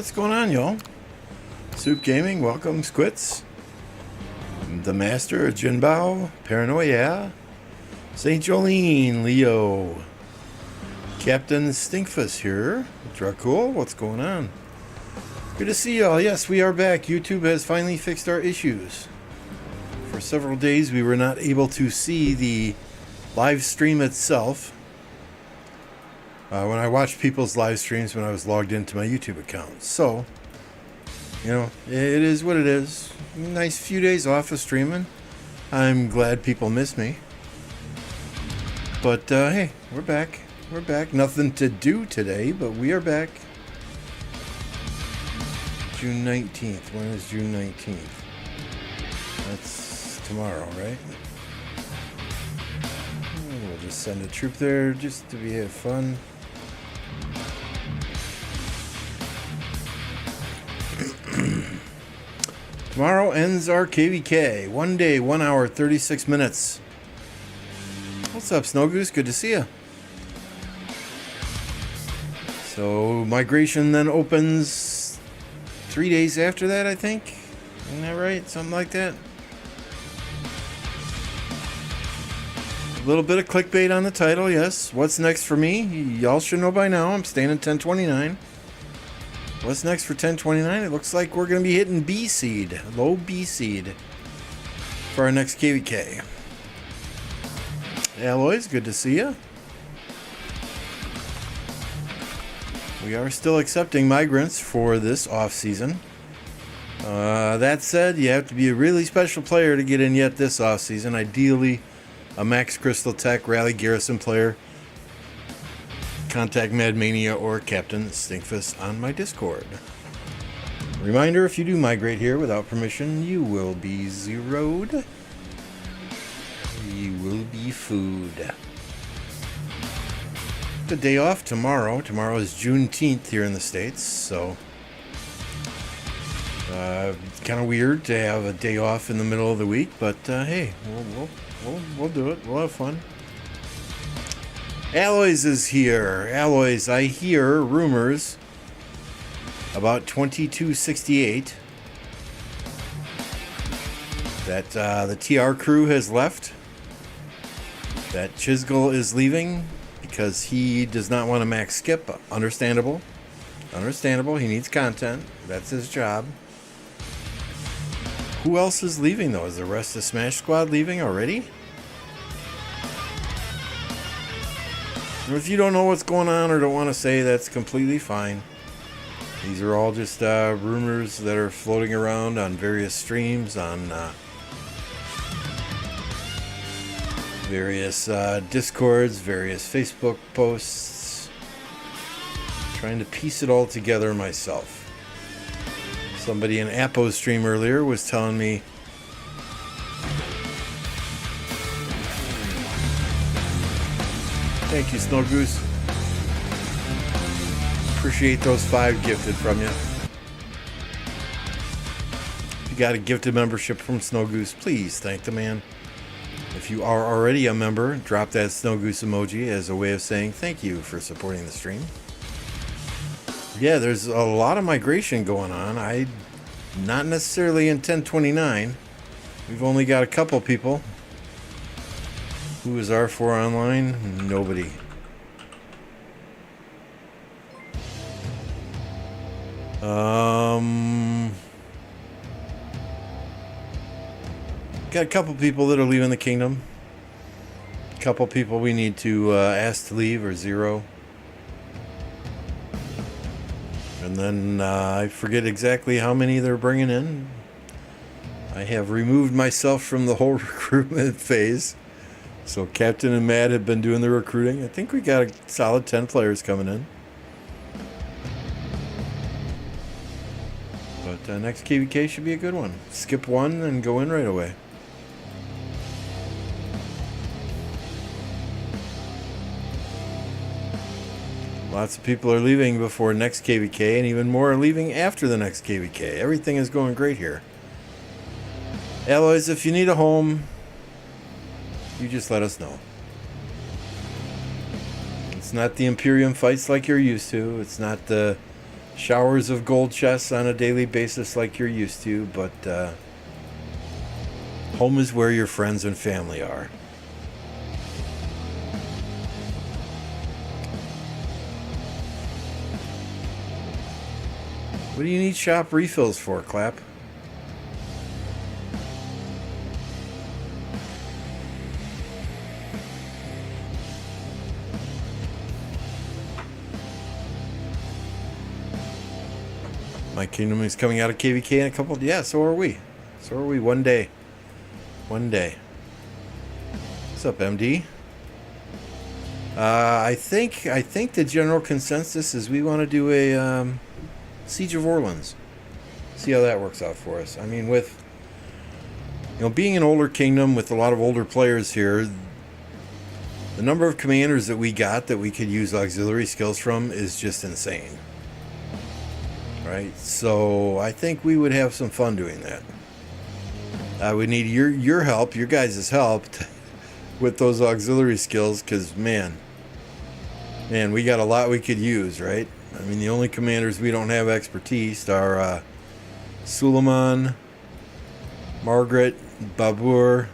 What's going on, y'all? Soup Gaming, welcome, Squits. The Master, Jinbao, Paranoia, St. Jolene, Leo, Captain Stinkfus here, Dracul, what's going on? Good to see y'all. Yes, we are back. YouTube has finally fixed our issues. For several days, we were not able to see the live stream itself. When I watched people's live streams when I was logged into my YouTube account. So, you know, it is what it is. Nice few days off of streaming. I'm glad people miss me. But, hey, we're back. We're back. Nothing to do today, but we are back. June 19th. When is June 19th? That's tomorrow, right? We'll just send a troop there just to have fun. Tomorrow ends our KVK. 1 day, 1 hour, 36 minutes. What's up, Snow Goose? Good to see you. So, migration then opens 3 days after that, I think. Isn't that right? Something like that. A little bit of clickbait on the title, yes. What's next for me? Y'all should know by now. I'm staying at 1029. What's next for 1029? It looks like we're going to be hitting B seed, low B seed, for our next KVK. Alloys, good to see you. We are still accepting migrants for this off season. That said, you have to be a really special player to get in yet this off season. Ideally, a Max Crystal Tech Rally Garrison player. Contact Madmania or Captain Stinkfus on my Discord. Reminder, if you do migrate here without permission, you will be zeroed. You will be food. The day off tomorrow. Tomorrow is Juneteenth here in the States, so it's kind of weird to have a day off in the middle of the week, but hey, we'll do it. We'll have fun. Alloys is here. Alloys, I hear rumors about 2268 that the TR crew has left, that Chisgall is leaving because he does not want to max skip. Understandable. He needs content. That's his job. Who else is leaving, though? Is the rest of Smash Squad leaving already? If you don't know what's going on or don't want to say, that's completely fine. These are all just rumors that are floating around on various streams, on various Discords, various Facebook posts. Trying to piece it all together myself. Somebody in Apo's stream earlier was telling me thank you, Snow Goose. Appreciate those 5 gifted from you. If you got a gifted membership from Snow Goose, please thank the man. If you are already a member, drop that Snow Goose emoji as a way of saying thank you for supporting the stream. Yeah, there's a lot of migration going on. Not necessarily in 1029. We've only got a couple people. Who is R4 online? Nobody. Got a couple people that are leaving the kingdom. A couple people we need to ask to leave or zero. And then I forget exactly how many they're bringing in. I have removed myself from the whole recruitment phase. So Captain and Matt have been doing the recruiting. I think we got a solid 10 players coming in. But next KVK should be a good one. Skip one and go in right away. Lots of people are leaving before next KVK, and even more are leaving after the next KVK. Everything is going great here. Alloys, if you need a home, you just let us know. It's not the Imperium fights like you're used to. It's not the showers of gold chests on a daily basis like you're used to, but home is where your friends and family are. What do you need shop refills for, Clap? My Kingdom is coming out of KVK in a couple. Yeah, so are we. So are we. One day. One day. What's up, MD? I think the general consensus is we want to do a Siege of Orleans. See how that works out for us. I mean, with being an older kingdom with a lot of older players here, the number of commanders that we got that we could use auxiliary skills from is just insane. Right? So I think we would have some fun doing that. We need your help, your guys' help with those auxiliary skills, because man, we got a lot we could use, right? I mean, the only commanders we don't have expertise are Suleiman, Margaret, Babur,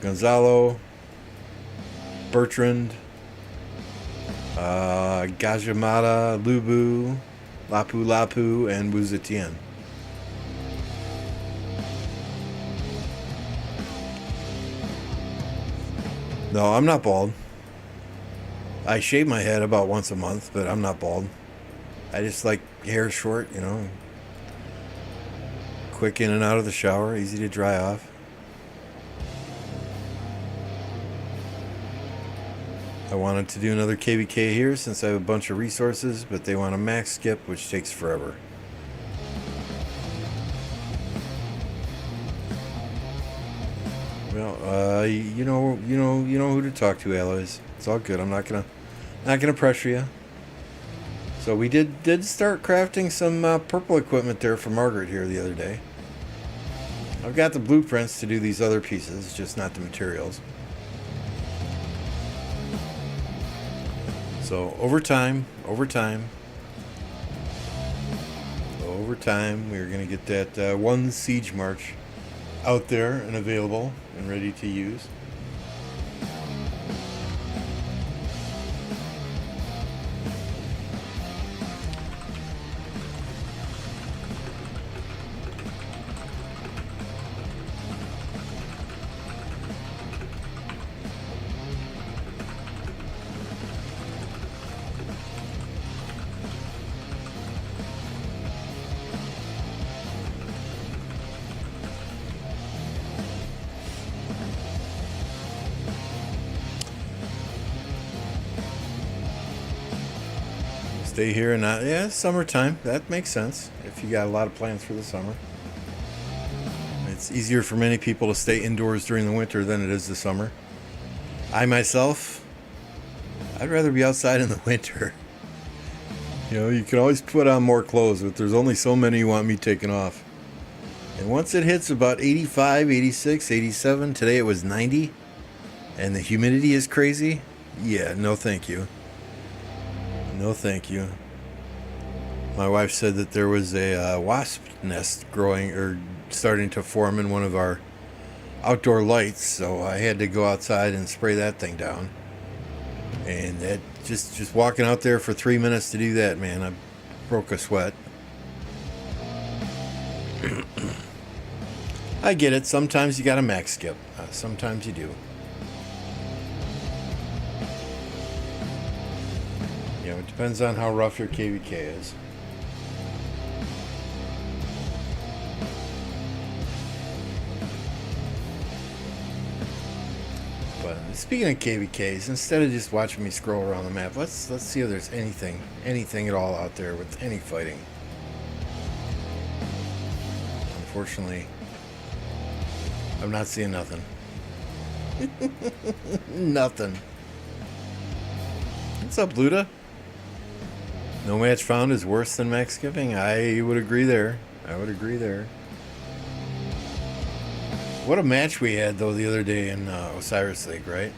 Gonzalo, Bertrand, Gajamata, Lubu, Lapu, and Wuzetian. No, I'm not bald. I shave my head about once a month, but I'm not bald. I just like hair short, quick in and out of the shower, easy to dry off. I wanted to do another KVK here since I have a bunch of resources, but they want a max skip, which takes forever. Well, you know who to talk to, Aloys. It's all good. I'm not gonna pressure you. So we did start crafting some purple equipment there for Margaret here the other day. I've got the blueprints to do these other pieces, just not the materials. So over time, we're going to get that one siege march out there and available and ready to use. Stay here and not, yeah, summertime. That makes sense if you got a lot of plans for the summer. It's easier for many people to stay indoors during the winter than it is the summer. I myself, I'd rather be outside in the winter. You can always put on more clothes, but there's only so many you want me taking off. And once it hits about 85, 86, 87, today it was 90, and the humidity is crazy, yeah, no thank you. No, thank you. My wife said that there was a wasp nest growing or starting to form in one of our outdoor lights, so I had to go outside and spray that thing down. And that just walking out there for 3 minutes to do that, man, I broke a sweat. I get it. Sometimes you got to max skip. Sometimes you do. It depends on how rough your KVK is. But speaking of KVKs, instead of just watching me scroll around the map, let's see if there's anything at all out there with any fighting. Unfortunately, I'm not seeing nothing. Nothing. What's up, Luda? No match found is worse than max skipping. I would agree there. What a match we had, though, the other day in Osiris League, right?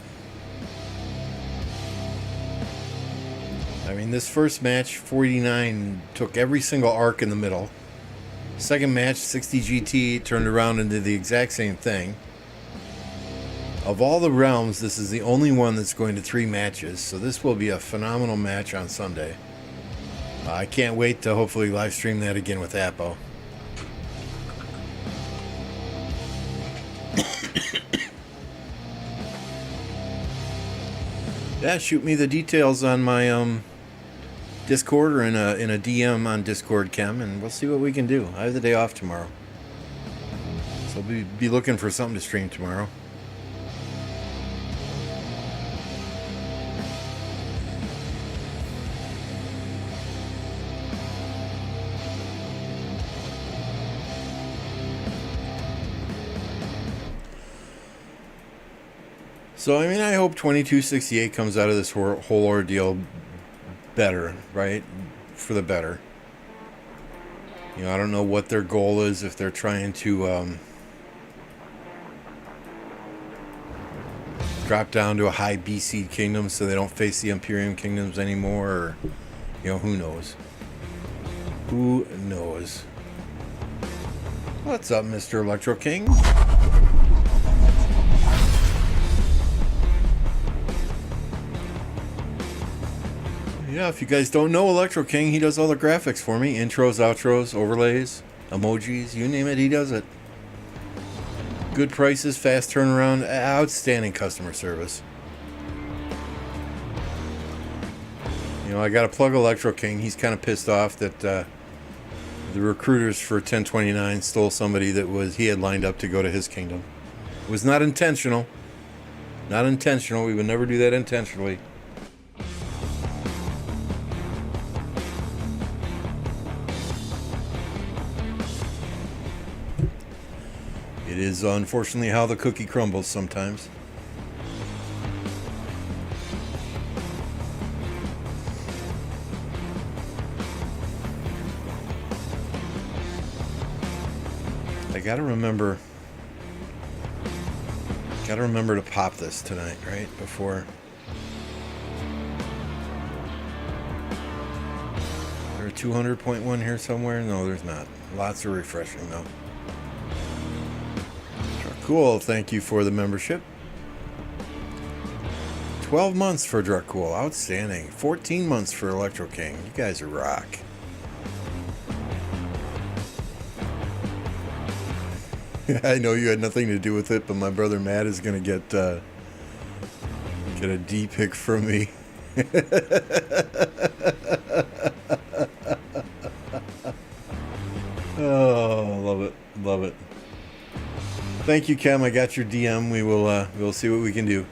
I mean, this first match, 49, took every single arc in the middle. Second match, 60 GT, turned around and did the exact same thing. Of all the realms, this is the only one that's going to 3 matches, so this will be a phenomenal match on Sunday. I can't wait to hopefully live stream that again with Appo. Yeah, shoot me the details on my Discord or in a DM on Discord, Chem, and we'll see what we can do. I have the day off tomorrow, so I'll be looking for something to stream tomorrow. So, I mean, I hope 2268 comes out of this whole ordeal better, right? For the better. You know, I don't know what their goal is, if they're trying to drop down to a high BC kingdom so they don't face the Imperium kingdoms anymore, or, you know, who knows? Who knows? What's up, Mr. Electro King? Yeah, if you guys don't know Electro King, he does all the graphics for me. Intros, outros, overlays, emojis, you name it, he does it. Good prices, fast turnaround, outstanding customer service. You know, I got to plug Electro King. He's kind of pissed off that the recruiters for 1029 stole somebody that he had lined up to go to his kingdom. It was not intentional. Not intentional. We would never do that intentionally. It is unfortunately how the cookie crumbles sometimes. I gotta remember to pop this tonight, right? Before. Is there a 200.1 here somewhere? No, there's not. Lots of refreshing though. Cool, thank you for the membership. 12 months for Dracul, outstanding. 14 months for Electro King. You guys are rock. I know you had nothing to do with it, but my brother Matt is gonna get a D pic from me. Oh, love it, love it. Thank you, Cam. I got your DM. We'll see what we can do.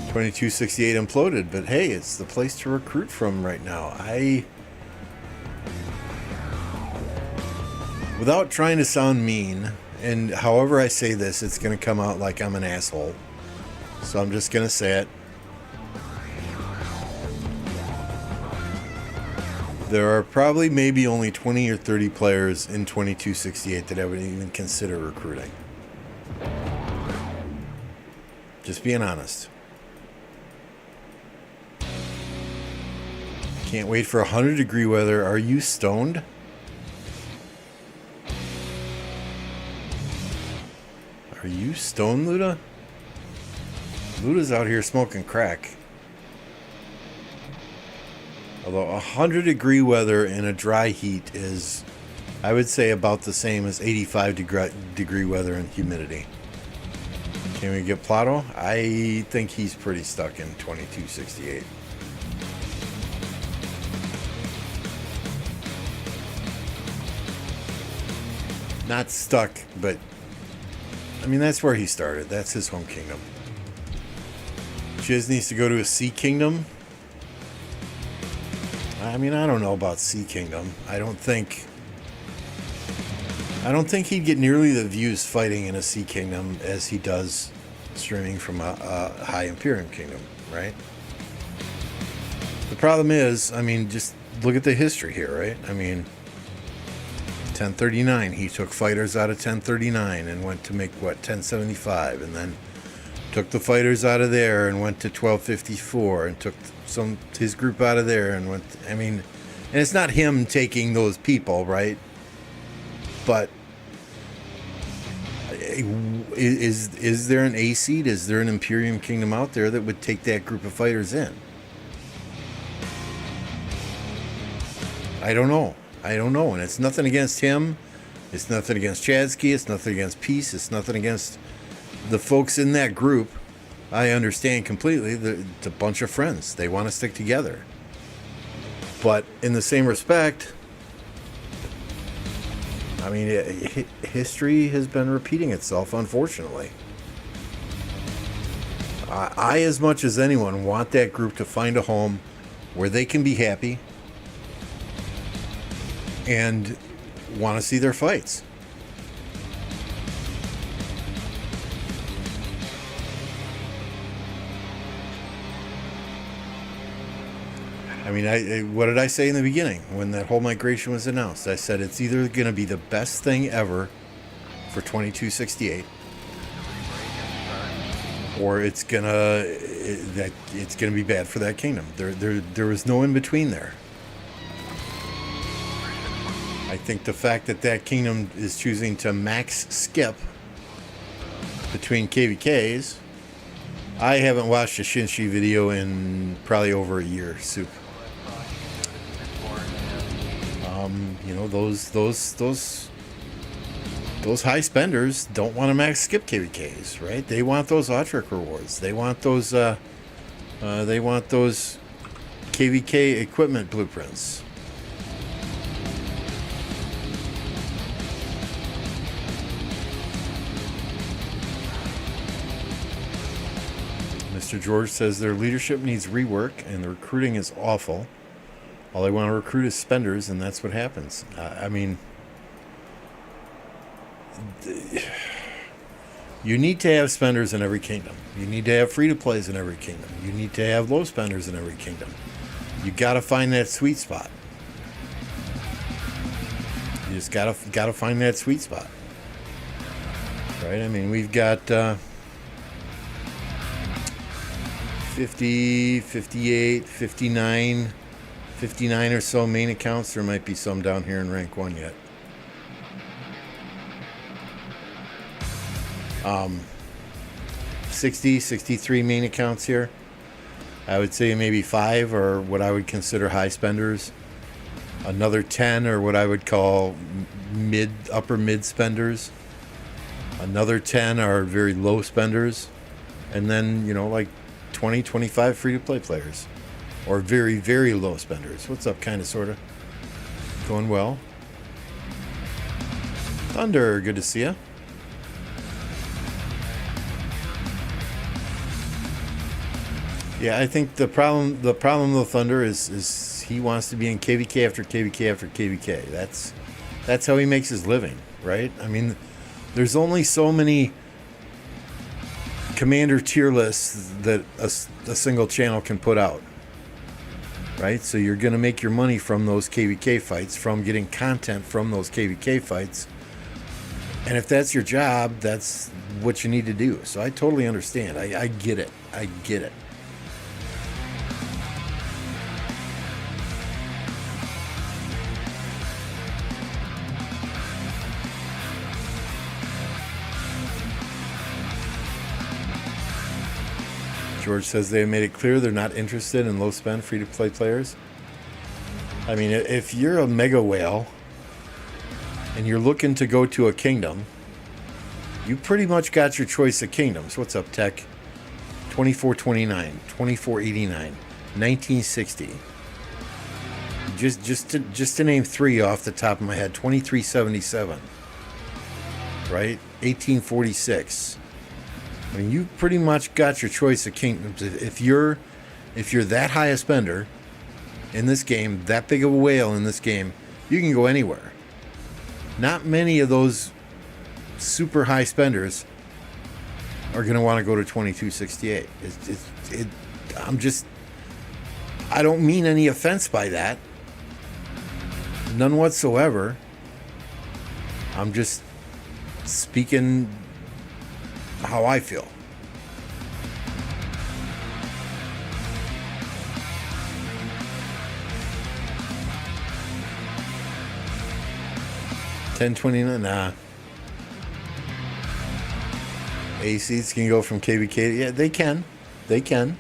$22.68 imploded, but hey, it's the place to recruit from right now. Without trying to sound mean, and however I say this, it's going to come out like I'm an asshole. So I'm just going to say it. There are probably maybe only 20 or 30 players in 2268 that I would even consider recruiting. Just being honest. Can't wait for 100-degree weather. Are you stoned? Are you stoned, Luda? Luda's out here smoking crack. Although 100-degree weather in a dry heat is, I would say, about the same as 85-degree weather and humidity. Can we get Plato? I think he's pretty stuck in 2268. Not stuck, but I mean, that's where he started. That's his home kingdom. Chiz needs to go to a sea kingdom. I mean, I don't know about Sea Kingdom. I don't think he'd get nearly the views fighting in a Sea Kingdom as he does streaming from a high Imperium Kingdom, right? The problem is, I mean, just look at the history here, right? I mean, 1039. He took fighters out of 1039 and went to make, 1075, and then took the fighters out of there and went to 1254, and took his group out of there and went. And it's not him taking those people, right? But is there an A seed? Is there an Imperium Kingdom out there that would take that group of fighters in? I don't know. And it's nothing against him. It's nothing against Chadsky. It's nothing against Peace. It's nothing against the folks in that group. I understand completely. It's a bunch of friends. They want to stick together. But in the same respect, history has been repeating itself, unfortunately. I, as much as anyone, want that group to find a home where they can be happy and want to see their fights. What did I say in the beginning when that whole migration was announced? I said it's either going to be the best thing ever for 2268, or it's gonna be bad for that kingdom. There was no in between there. I think the fact that kingdom is choosing to max skip between KVKs. I haven't watched a Shinshi video in probably over a year, Soup. Those high spenders don't want to max skip KVKs, right? They want those Autric rewards. They want those KVK equipment blueprints. Mr. George says their leadership needs rework and the recruiting is awful. All they want to recruit is spenders, and that's what happens. You need to have spenders in every kingdom. You need to have free-to-plays in every kingdom. You need to have low spenders in every kingdom. You got to find that sweet spot. You just got to find that sweet spot. Right? We've got 50, 58, 59 or so main accounts. There might be some down here in rank 1 yet. 63 main accounts here. I would say maybe 5 are what I would consider high spenders. Another 10 are what I would call upper mid spenders. Another 10 are very low spenders. And then, 20, 25 free-to-play players. Or very, very low spenders. What's up, kind of, sort of? Going well. Thunder, good to see you. Yeah, I think the problem with Thunder is he wants to be in KVK after KVK after KVK. That's how he makes his living, right? There's only so many commander tier lists that a single channel can put out, right? So you're going to make your money from those KVK fights, from getting content from those KVK fights. And if that's your job, that's what you need to do. So I totally understand. I get it. I get it. George says they made it clear they're not interested in low spend free to play players. If you're a mega whale and you're looking to go to a kingdom, you pretty much got your choice of kingdoms. What's up, Tech? 2429, 2489, 1960. Just to name 3 off the top of my head. 2377, right? 1846. You pretty much got your choice of kingdoms. If you're that high a spender in this game, that big of a whale in this game, you can go anywhere. Not many of those super high spenders are going to want to go to 2268. I don't mean any offense by that. None whatsoever. I'm just speaking how I feel. $10.29, nah. A seats can go from KVK. Yeah, they can. They can.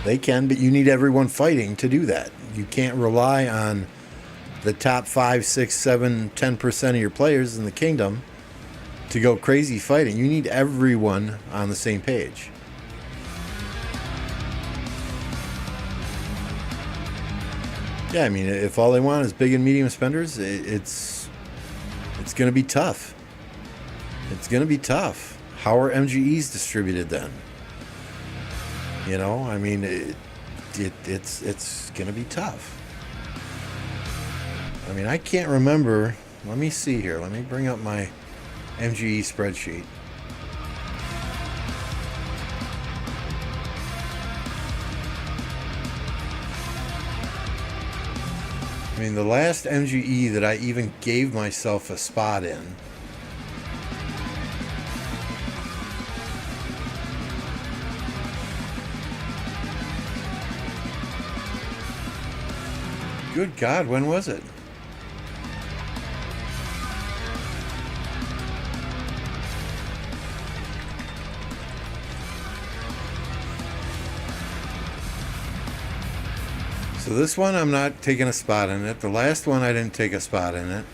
They can, but you need everyone fighting to do that. You can't rely on the top 5, 6, 7, 10% of your players in the kingdom to go crazy fighting. You need everyone on the same page. Yeah, I mean, if all they want is big and medium spenders, it's going to be tough. It's going to be tough. How are MGEs distributed then? You know, I mean, it's going to be tough. I mean, I can't remember. Let me see here. Let me bring up my MGE spreadsheet. I mean, the last MGE that I even gave myself a spot in good God, when was it? So this one, I'm not taking a spot in it. The last one, I didn't take a spot in it.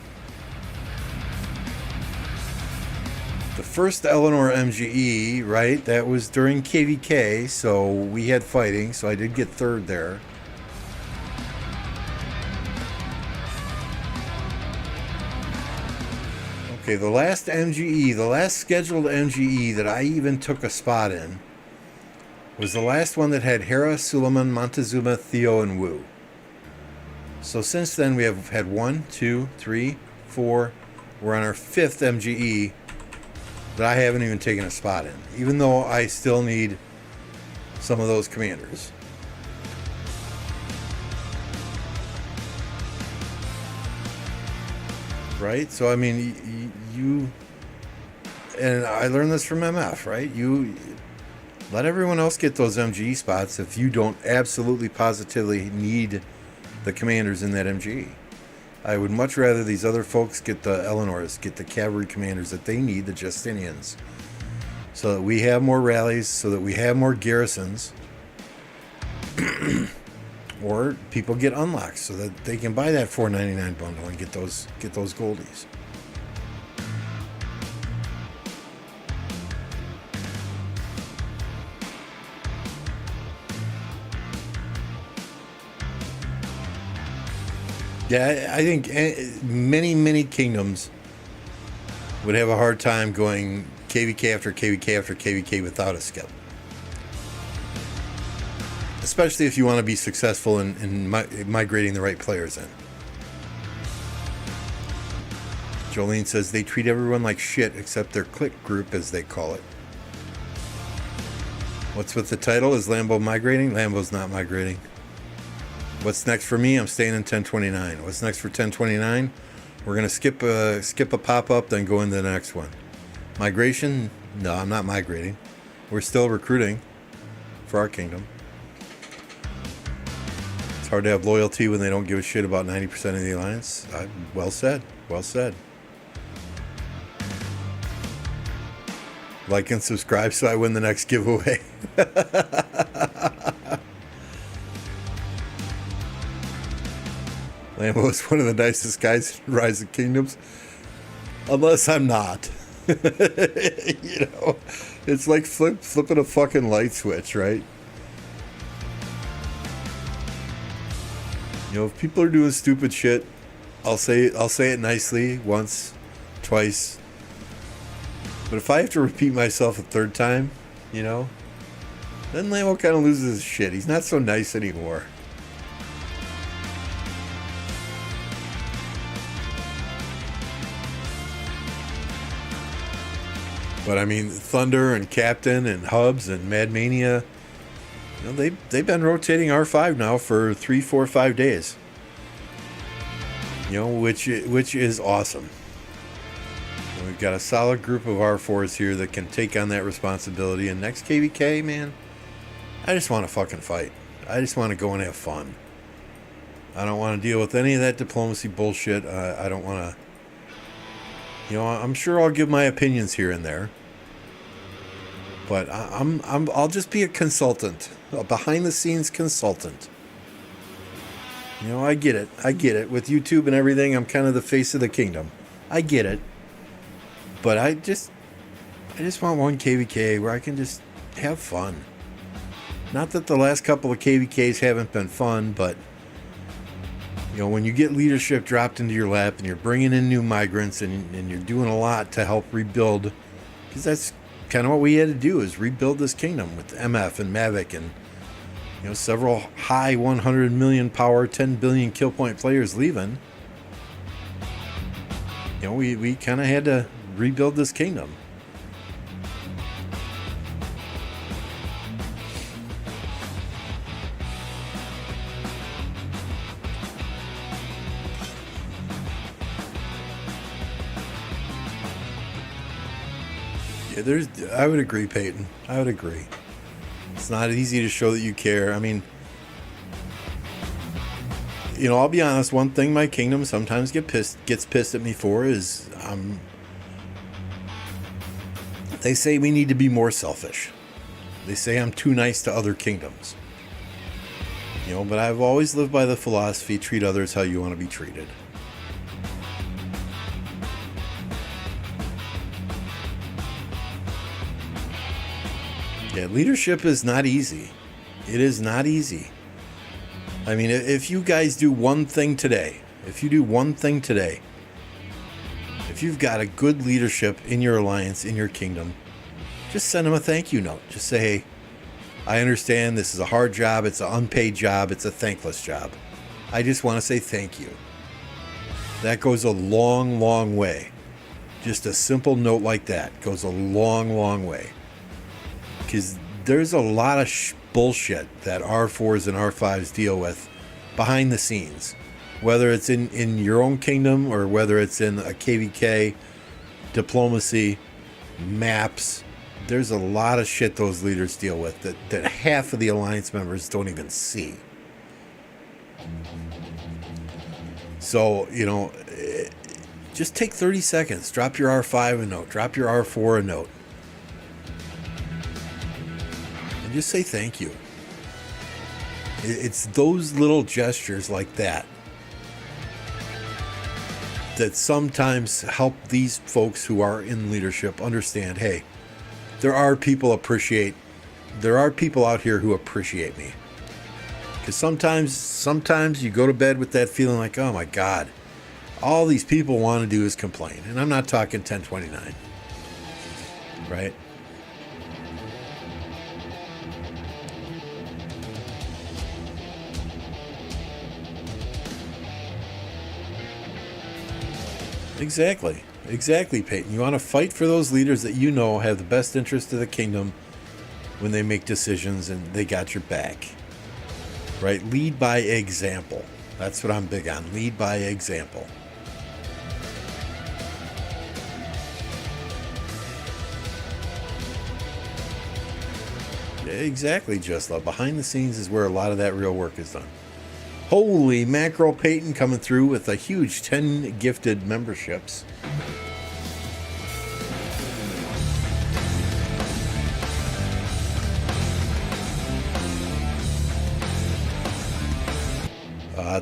The first Eleanor MGE, right? That was during KVK, so we had fighting, so I did get third there. Okay, the last MGE, the last scheduled MGE that I even took a spot in was the last one that had Hera, Suleiman, Montezuma, Theo, and Wu. So since then we have had 1, 2, 3, 4. We're on our 5th MGE that I haven't even taken a spot in, even though I still need some of those commanders. Right? So, I mean, you and I learned this from MF, right? You let everyone else get those MGE spots if you don't absolutely positively need the commanders in that MGE. I would much rather these other folks get the Eleanors, get the cavalry commanders that they need, the Justinians, so that we have more rallies, so that we have more garrisons, or people get unlocks so that they can buy that $4.99 bundle and get those goldies. Yeah, I think many kingdoms would have a hard time going KVK after KVK after KVK without a skip. Especially if you want to be successful in migrating the right players in. Jolene says they treat everyone like shit except their clique group, as they call it. What's with the title? Is Lambo migrating? Lambo's not migrating. What's next for me? I'm staying in 1029. What's next for 1029? We're going to skip a pop-up, then go into the next one. Migration? No, I'm not migrating. We're still recruiting for our kingdom. It's hard to have loyalty when they don't give a shit about 90% of the alliance. Well said. Well said. Like and subscribe so I win the next giveaway. Lambo is one of the nicest guys in Rise of Kingdoms. Unless I'm not. You know, it's like flipping a fucking light switch, right? You know, if people are doing stupid shit, I'll say it nicely once, twice. But if I have to repeat myself a third time, you know, then Lambo kind of loses his shit. He's not so nice anymore. But I mean, Thunder and Captain and Hubs and Mad Mania, you know, they've been rotating R5 now for 3, 4, 5 days. You know, which is awesome. And we've got a solid group of R4s here that can take on that responsibility. And next KVK, man, I just want to fucking fight. I just want to go and have fun. I don't want to deal with any of that diplomacy bullshit. I don't want to... You know, I'm sure I'll give my opinions here and there. But I'll just be a consultant. A behind-the-scenes consultant. You know, I get it. I get it. With YouTube and everything, I'm kind of the face of the kingdom. I get it. But I just want one KVK where I can just have fun. Not that the last couple of KVKs haven't been fun, but... You know, when you get leadership dropped into your lap and you're bringing in new migrants and you're doing a lot to help rebuild, because that's kind of what we had to do, is rebuild this kingdom with MF and Mavic and, you know, several high 100 million power, 10 billion kill point players leaving. You know, we kind of had to rebuild this kingdom. Yeah, I would agree, Peyton. I would agree. It's not easy to show that you care. I mean, you know, I'll be honest. One thing my kingdom sometimes gets pissed at me for is they say we need to be more selfish. They say I'm too nice to other kingdoms. You know, but I've always lived by the philosophy: treat others how you want to be treated. Yeah, leadership is not easy. It is not easy. I mean, if you guys do one thing today, if you've got a good leadership in your alliance, in your kingdom, just send them a thank you note. Just say, hey, I understand this is a hard job. It's an unpaid job. It's a thankless job. I just want to say thank you. That goes a long, long way. Just a simple note like that goes a long, long way. Because there's a lot of bullshit that R4s and R5s deal with behind the scenes. Whether it's in your own kingdom or whether it's in a KVK, diplomacy, maps. There's a lot of shit those leaders deal with that half of the alliance members don't even see. So, you know, just take 30 seconds. Drop your R5 a note. Drop your R4 a note. Just say thank you. It's those little gestures like that that sometimes help these folks who are in leadership understand, hey, there are people out here who appreciate me. Because sometimes you go to bed with that feeling like, oh my God, all these people want to do is complain. And I'm not talking 1029, right? Exactly, Peyton. You want to fight for those leaders that you know have the best interest of the kingdom when they make decisions and they got your back. Right? Lead by example. That's what I'm big on. Lead by example. Exactly, Just Love. Behind the scenes is where a lot of that real work is done. Holy mackerel, Peyton coming through with a huge 10 gifted memberships.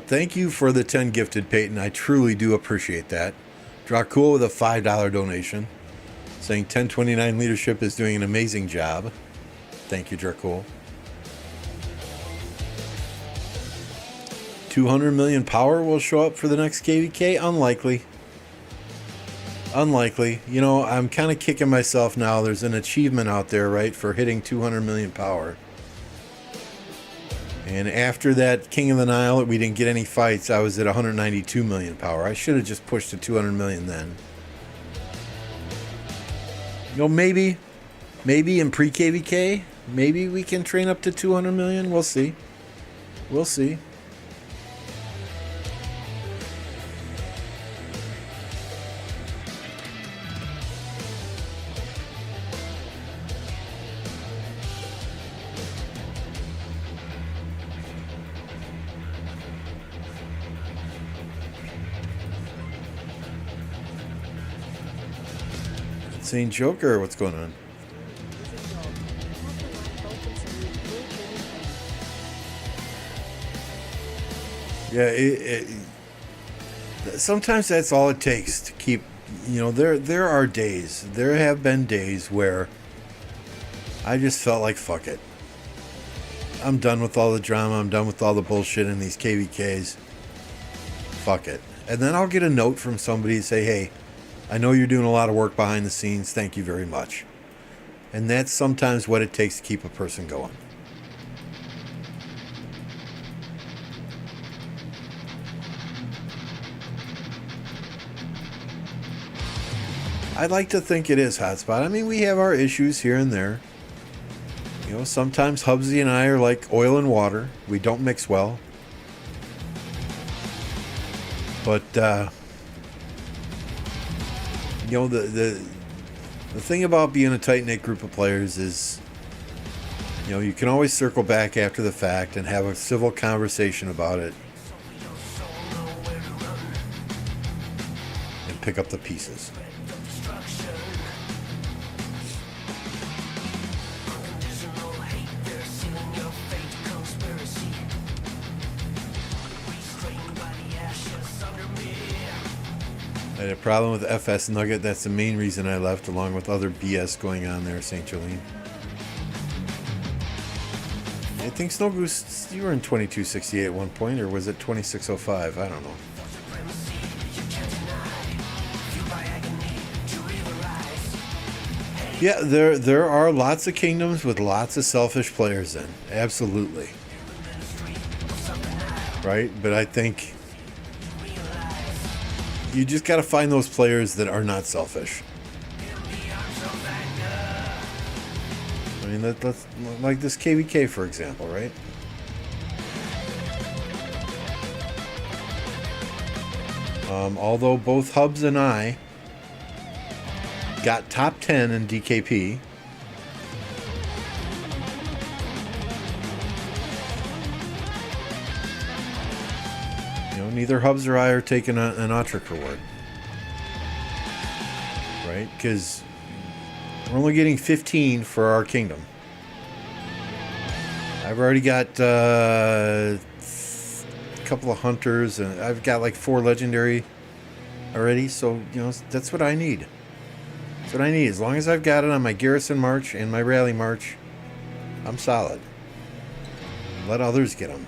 Thank you for the 10 gifted, Peyton. I truly do appreciate that. Dracul with a $5 donation, saying 1029 Leadership is doing an amazing job. Thank you, Dracul. 200 million power will show up for the next KVK? Unlikely. You know, I'm kind of kicking myself now. There's an achievement out there, right, for hitting 200 million power. And after that King of the Nile, we didn't get any fights. I was at 192 million power. I should have just pushed to 200 million then. You know, maybe in pre-KVK, maybe we can train up to 200 million. We'll see. St. Joker, what's going on? Yeah, sometimes that's all it takes to keep, there are days, there have been days where I just felt like, fuck it. I'm done with all the drama, I'm done with all the bullshit in these KVKs. Fuck it. And then I'll get a note from somebody and say, hey, I know you're doing a lot of work behind the scenes, thank you very much. And that's sometimes what it takes to keep a person going. I'd like to think it is Hotspot. I mean, we have our issues here and there. Sometimes Hubsy and I are like oil and water. We don't mix well. But, the thing about being a tight-knit group of players is, you can always circle back after the fact and have a civil conversation about it. And pick up the pieces. I had a problem with FS Nugget. That's the main reason I left, along with other BS going on there, St. Jolene. I think Snow Goose, you were in 2268 at one point, or was it 2605? I don't know. Yeah, there are lots of kingdoms with lots of selfish players in. Absolutely. Right? But I think you just got to find those players that are not selfish. I mean, let's like this KVK, for example, right? Although both Hubs and I got top 10 in DKP, neither Hubs or I are taking an Autric reward. Right? Because we're only getting 15 for our kingdom. I've already got a couple of hunters, and I've got like 4 legendary already, so, that's what I need. That's what I need. As long as I've got it on my garrison march and my rally march, I'm solid. Let others get them.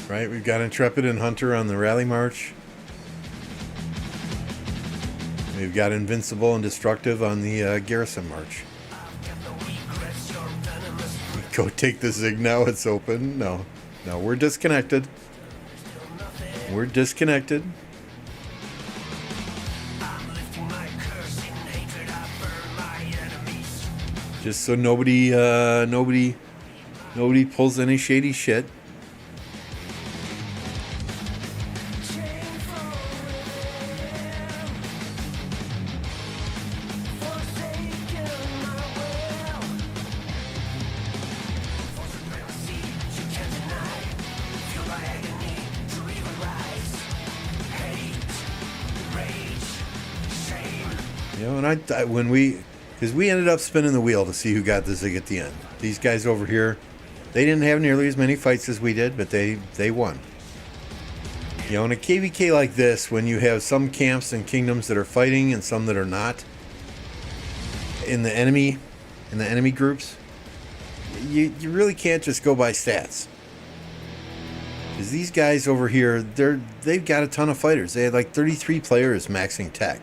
Right, we've got Intrepid and Hunter on the rally march. We've got Invincible and Destructive on the garrison march. Go take the Zig now, it's open. No, we're disconnected. We're disconnected. Just so nobody pulls any shady shit. Because we ended up spinning the wheel to see who got the Zig at the end. These guys over here, they didn't have nearly as many fights as we did, but they won. In a KVK like this, when you have some camps and kingdoms that are fighting and some that are not, in the enemy groups, you really can't just go by stats. Because these guys over here, they've got a ton of fighters. They had like 33 players maxing tech.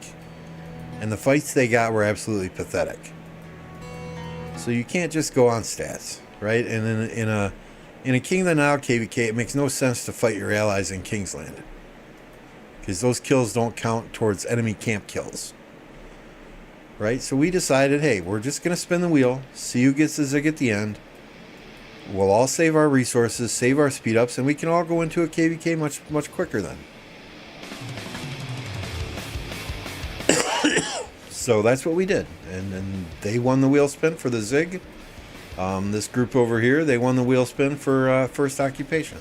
And the fights they got were absolutely pathetic. So you can't just go on stats, right? And in a King of the Nile KVK, it makes no sense to fight your allies in Kingsland, because those kills don't count towards enemy camp kills, right? So we decided, hey, we're just going to spin the wheel, see who gets the Zig at the end. We'll all save our resources, save our speed ups, and we can all go into a KVK much quicker then. So that's what we did, and they won the wheel spin for the Zig. This group over here, they won the wheel spin for first occupation.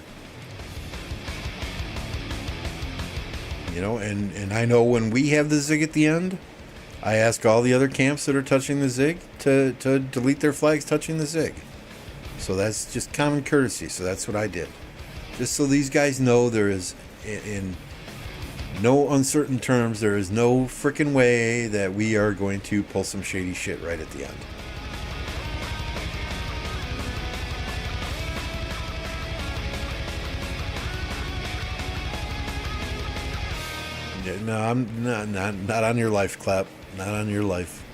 You know, and I know when we have the zig at the end, I ask all the other camps that are touching the zig to delete their flags touching the zig. So that's just common courtesy. So that's what I did. Just so these guys know there is, in no uncertain terms, there is no frickin' way that we are going to pull some shady shit right at the end. No, I'm not on your life, Clap. Not on your life.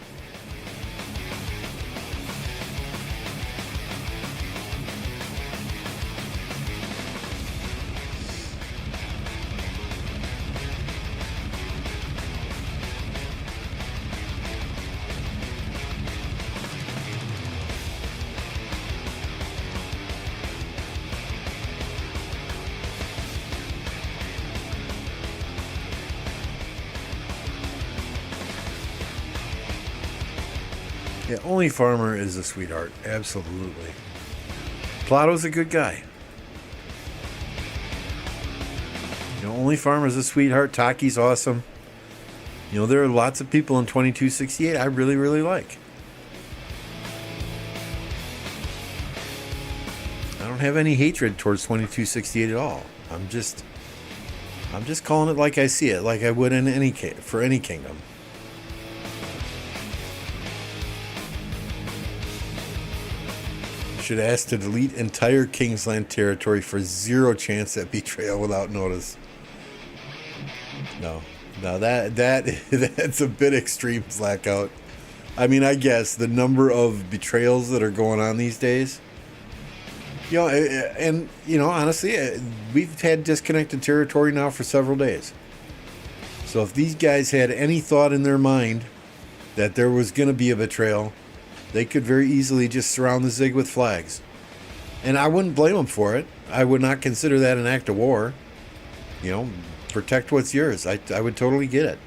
Yeah, Only Farmer is a sweetheart. Absolutely. Plato's a good guy. You know, Only Farmer's a sweetheart. Taki's awesome. You know, there are lots of people in 2268 I really, really like. I don't have any hatred towards 2268 at all. I'm just calling it like I see it, like I would in for any kingdom. Should ask to delete entire Kingsland territory for zero chance at betrayal without notice. No, that's a bit extreme, Blackout. I mean, I guess the number of betrayals that are going on these days. You know, and you know, honestly, we've had disconnected territory now for several days. So if these guys had any thought in their mind that there was going to be a betrayal, they could very easily just surround the zig with flags. And I wouldn't blame them for it. I would not consider that an act of war. You know, protect what's yours. I would totally get it.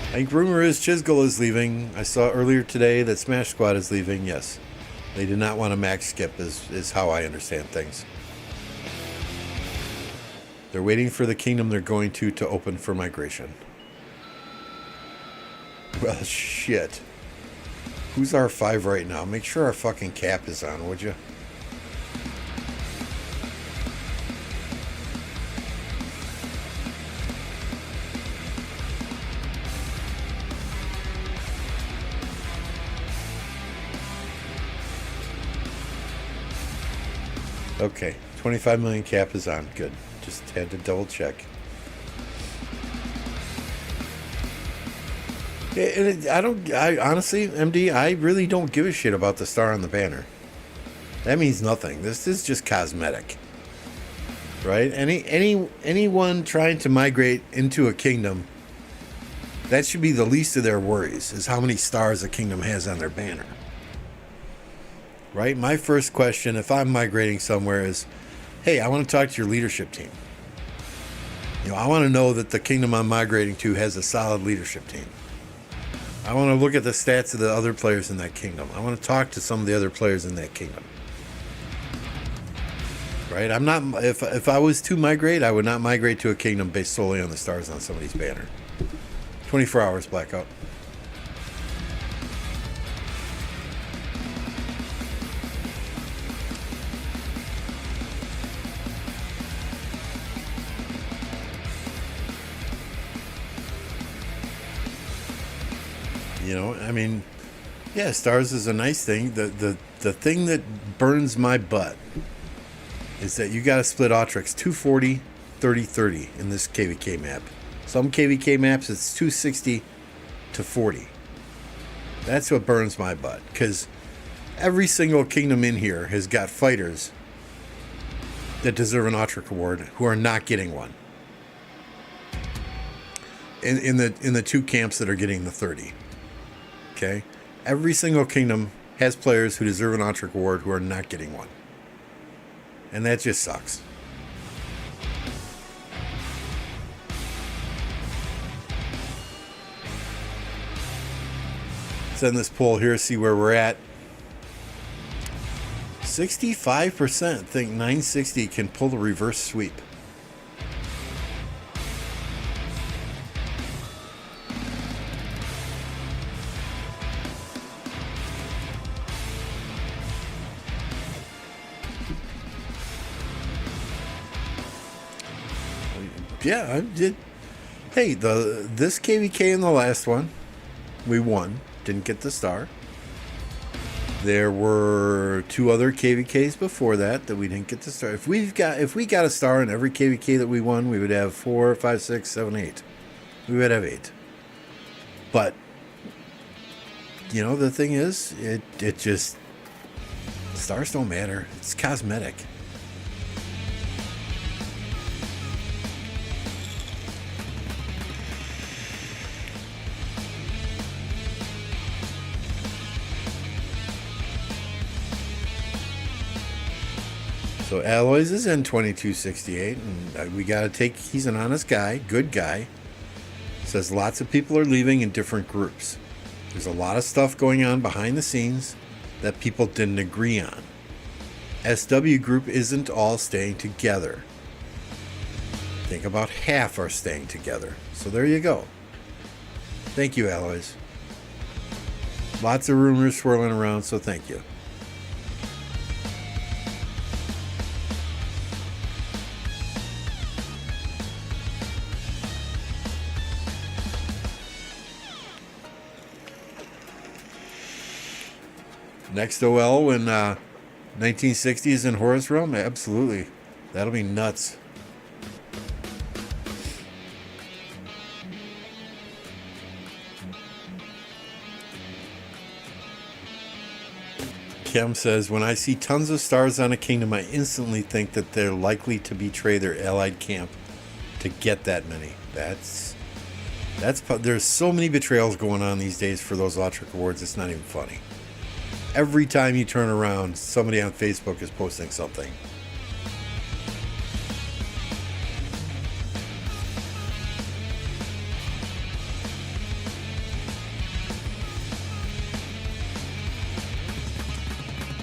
I think rumor is Chisgull is leaving. I saw earlier today that Smash Squad is leaving. Yes. They did not want a max skip is how I understand things. They're waiting for the kingdom they're going to open for migration. Well, shit. Who's R5 right now? Make sure our fucking cap is on, would you? Okay, 25 million cap is on. Good. Just had to double check. I honestly, MD, I really don't give a shit about the star on the banner. That means nothing. This is just cosmetic, right? Anyone trying to migrate into a kingdom, that should be the least of their worries, is how many stars a kingdom has on their banner. Right? My first question, if I'm migrating somewhere, is, hey, I want to talk to your leadership team. You know, I want to know that the kingdom I'm migrating to has a solid leadership team. I want to look at the stats of the other players in that kingdom. I want to talk to some of the other players in that kingdom. Right? I'm not. If I was to migrate, I would not migrate to a kingdom based solely on the stars on somebody's banner. 24 hours blackout. You know, I mean, yeah, stars is a nice thing. The thing that burns my butt is that you got to split Autrix 240, 30, 30 in this KVK map. Some KVK maps, it's 260 to 40. That's what burns my butt, because every single kingdom in here has got fighters that deserve an Autrix award who are not getting one. In the two camps that are getting the 30. Okay? Every single kingdom has players who deserve an Autrix award who are not getting one. And that just sucks. Let's end this poll here, see where we're at. 65% think 960 can pull the reverse sweep. Yeah, I did. Hey, this KVK in the last one, we won. Didn't get the star. There were 2 other KVKs before that we didn't get the star. If we got a star in every KVK that we won, we would have 4, 5, 6, 7, 8. We would have 8. But the thing is, it just, stars don't matter. It's cosmetic. So Alloys is in 2268, and we got to take, he's an honest guy, good guy. Says lots of people are leaving in different groups. There's a lot of stuff going on behind the scenes that people didn't agree on. SW group isn't all staying together. I think about half are staying together. So there you go. Thank you, Alloys. Lots of rumors swirling around, so thank you. Next OL when 1960 is in Horus Realm? Absolutely. That'll be nuts. Kim says, when I see tons of stars on a kingdom, I instantly think that they're likely to betray their allied camp to get that many. There's so many betrayals going on these days for those Lotric awards, it's not even funny. Every time you turn around, somebody on Facebook is posting something.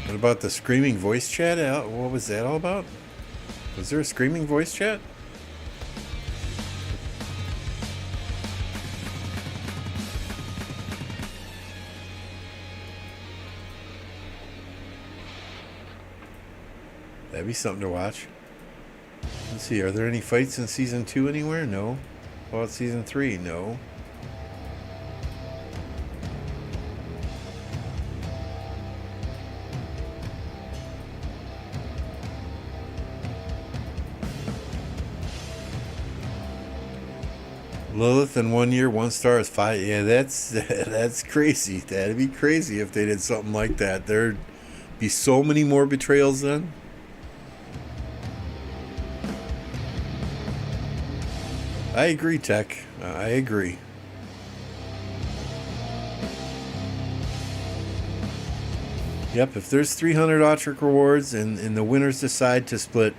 What about the screaming voice chat? What was that all about? Was there a screaming voice chat? That'd be something to watch. Let's see, are there any fights in Season 2 anywhere? No. How about Season 3? No. Lilith in 1 year, 1 star is 5. Yeah, that's crazy. That'd be crazy if they did something like that. There'd be so many more betrayals then. I agree, Tech. I agree. Yep, if there's 300 Autric rewards and the winners decide to split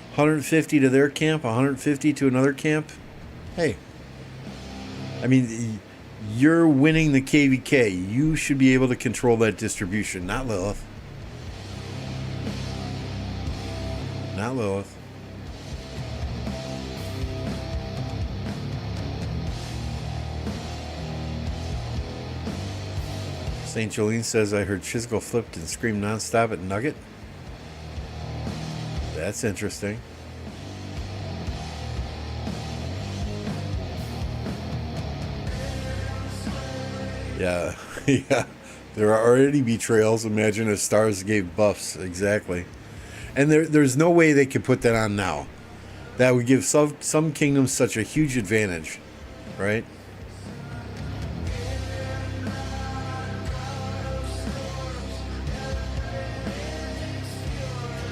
150 to their camp, 150 to another camp, hey, I mean, you're winning the KVK. You should be able to control that distribution, not Lilith. Not Lilith. St. Jolene says, I heard Chisco flipped and screamed nonstop at Nugget. That's interesting. Yeah, yeah. There are already betrayals. Imagine if Stars gave buffs. Exactly. And there's no way they could put that on now. That would give some kingdoms such a huge advantage, right?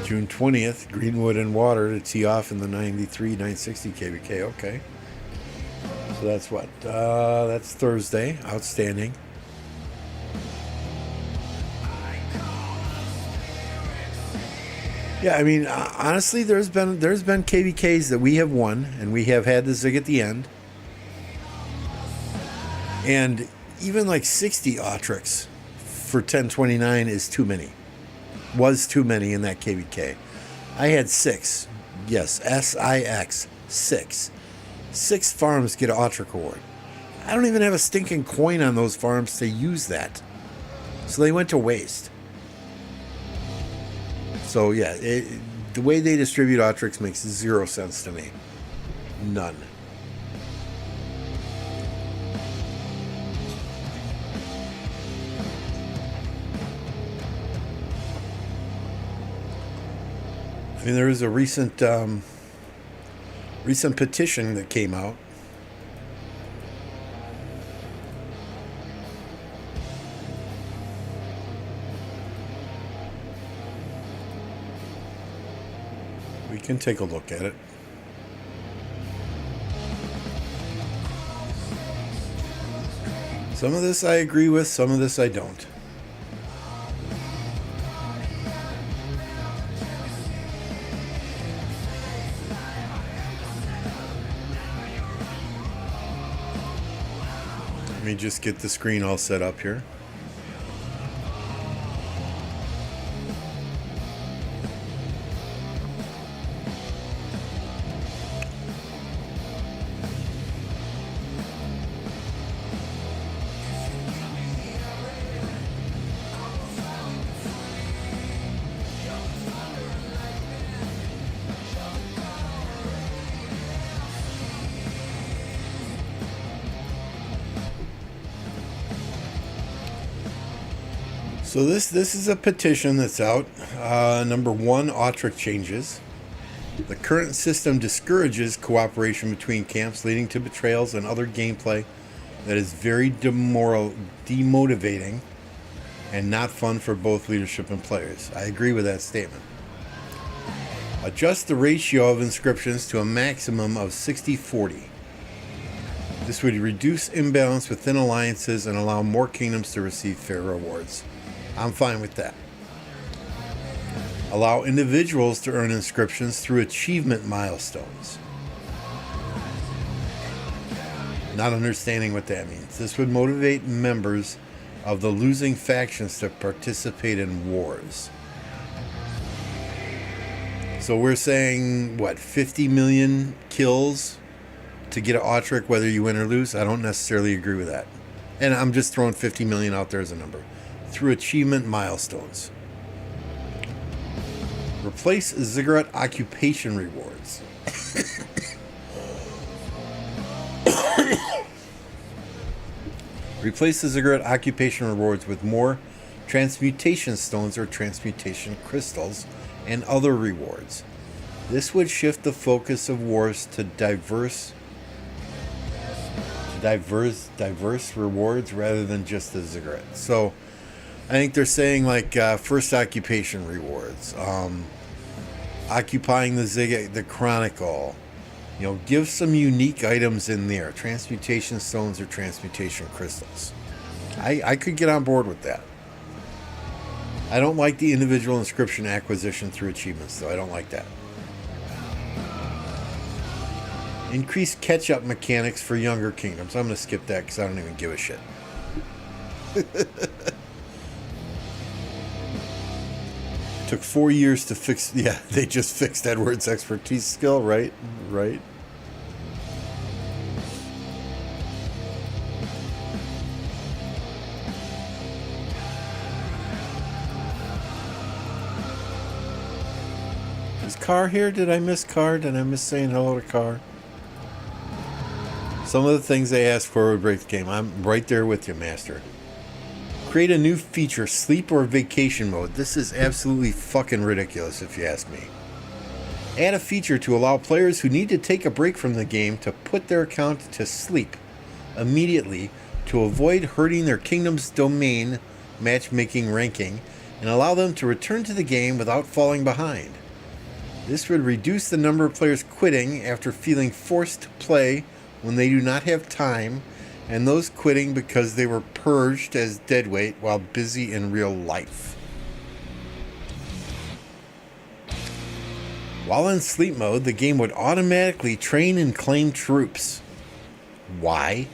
June 20th, Greenwood and Water to tee off in the 960 KVK. Okay. So that's what? That's Thursday. Outstanding. Yeah, I mean, honestly, there's been KVKs that we have won, and we have had the zig at the end. And even like 60 Autrix for 1029 is too many. was too many in that KVK. I had 6. Yes, SIX. 6. 6 farms get an Autric award. I don't even have a stinking coin on those farms to use that. So they went to waste. So yeah, the way they distribute Autrics makes 0 sense to me. None. I mean, there was a recent petition that came out. We can take a look at it. Some of this I agree with, some of this I don't. Let me just get the screen all set up here. So this is a petition that's out. Number 1, Autric changes. The current system discourages cooperation between camps, leading to betrayals and other gameplay that is very demotivating and not fun for both leadership and players. I agree with that statement. Adjust the ratio of inscriptions to a maximum of 60-40. This would reduce imbalance within alliances and allow more kingdoms to receive fair rewards. I'm fine with that. Allow individuals to earn inscriptions through achievement milestones. Not understanding what that means. This would motivate members of the losing factions to participate in wars. So we're saying, what, 50 million kills to get an Autric whether you win or lose? I don't necessarily agree with that. And I'm just throwing 50 million out there as a number. Through achievement milestones. Replace ziggurat occupation rewards. Replace the ziggurat occupation rewards with more transmutation stones or transmutation crystals and other rewards. This would shift the focus of wars to diverse rewards rather than just the ziggurat. So I think they're saying like first occupation rewards, occupying the ziggurat, the chronicle. You know, give some unique items in there, transmutation stones or transmutation crystals. I could get on board with that. I don't like the individual inscription acquisition through achievements, though. I don't like that. Increase catch-up mechanics for younger kingdoms. I'm going to skip that because I don't even give a shit. Took 4 years to fix. Yeah, they just fixed Edward's expertise skill, right? Right. Is Carr here? Did I miss Carr? Did I miss saying hello to Carr? Some of the things they asked for would break the game. I'm right there with you, Master. Create a new feature, sleep or vacation mode. This is absolutely fucking ridiculous if you ask me. Add a feature to allow players who need to take a break from the game to put their account to sleep immediately to avoid hurting their kingdom's domain matchmaking ranking and allow them to return to the game without falling behind. This would reduce the number of players quitting after feeling forced to play when they do not have time, and those quitting because they were purged as deadweight while busy in real life. While in sleep mode, the game would automatically train and claim troops. Why?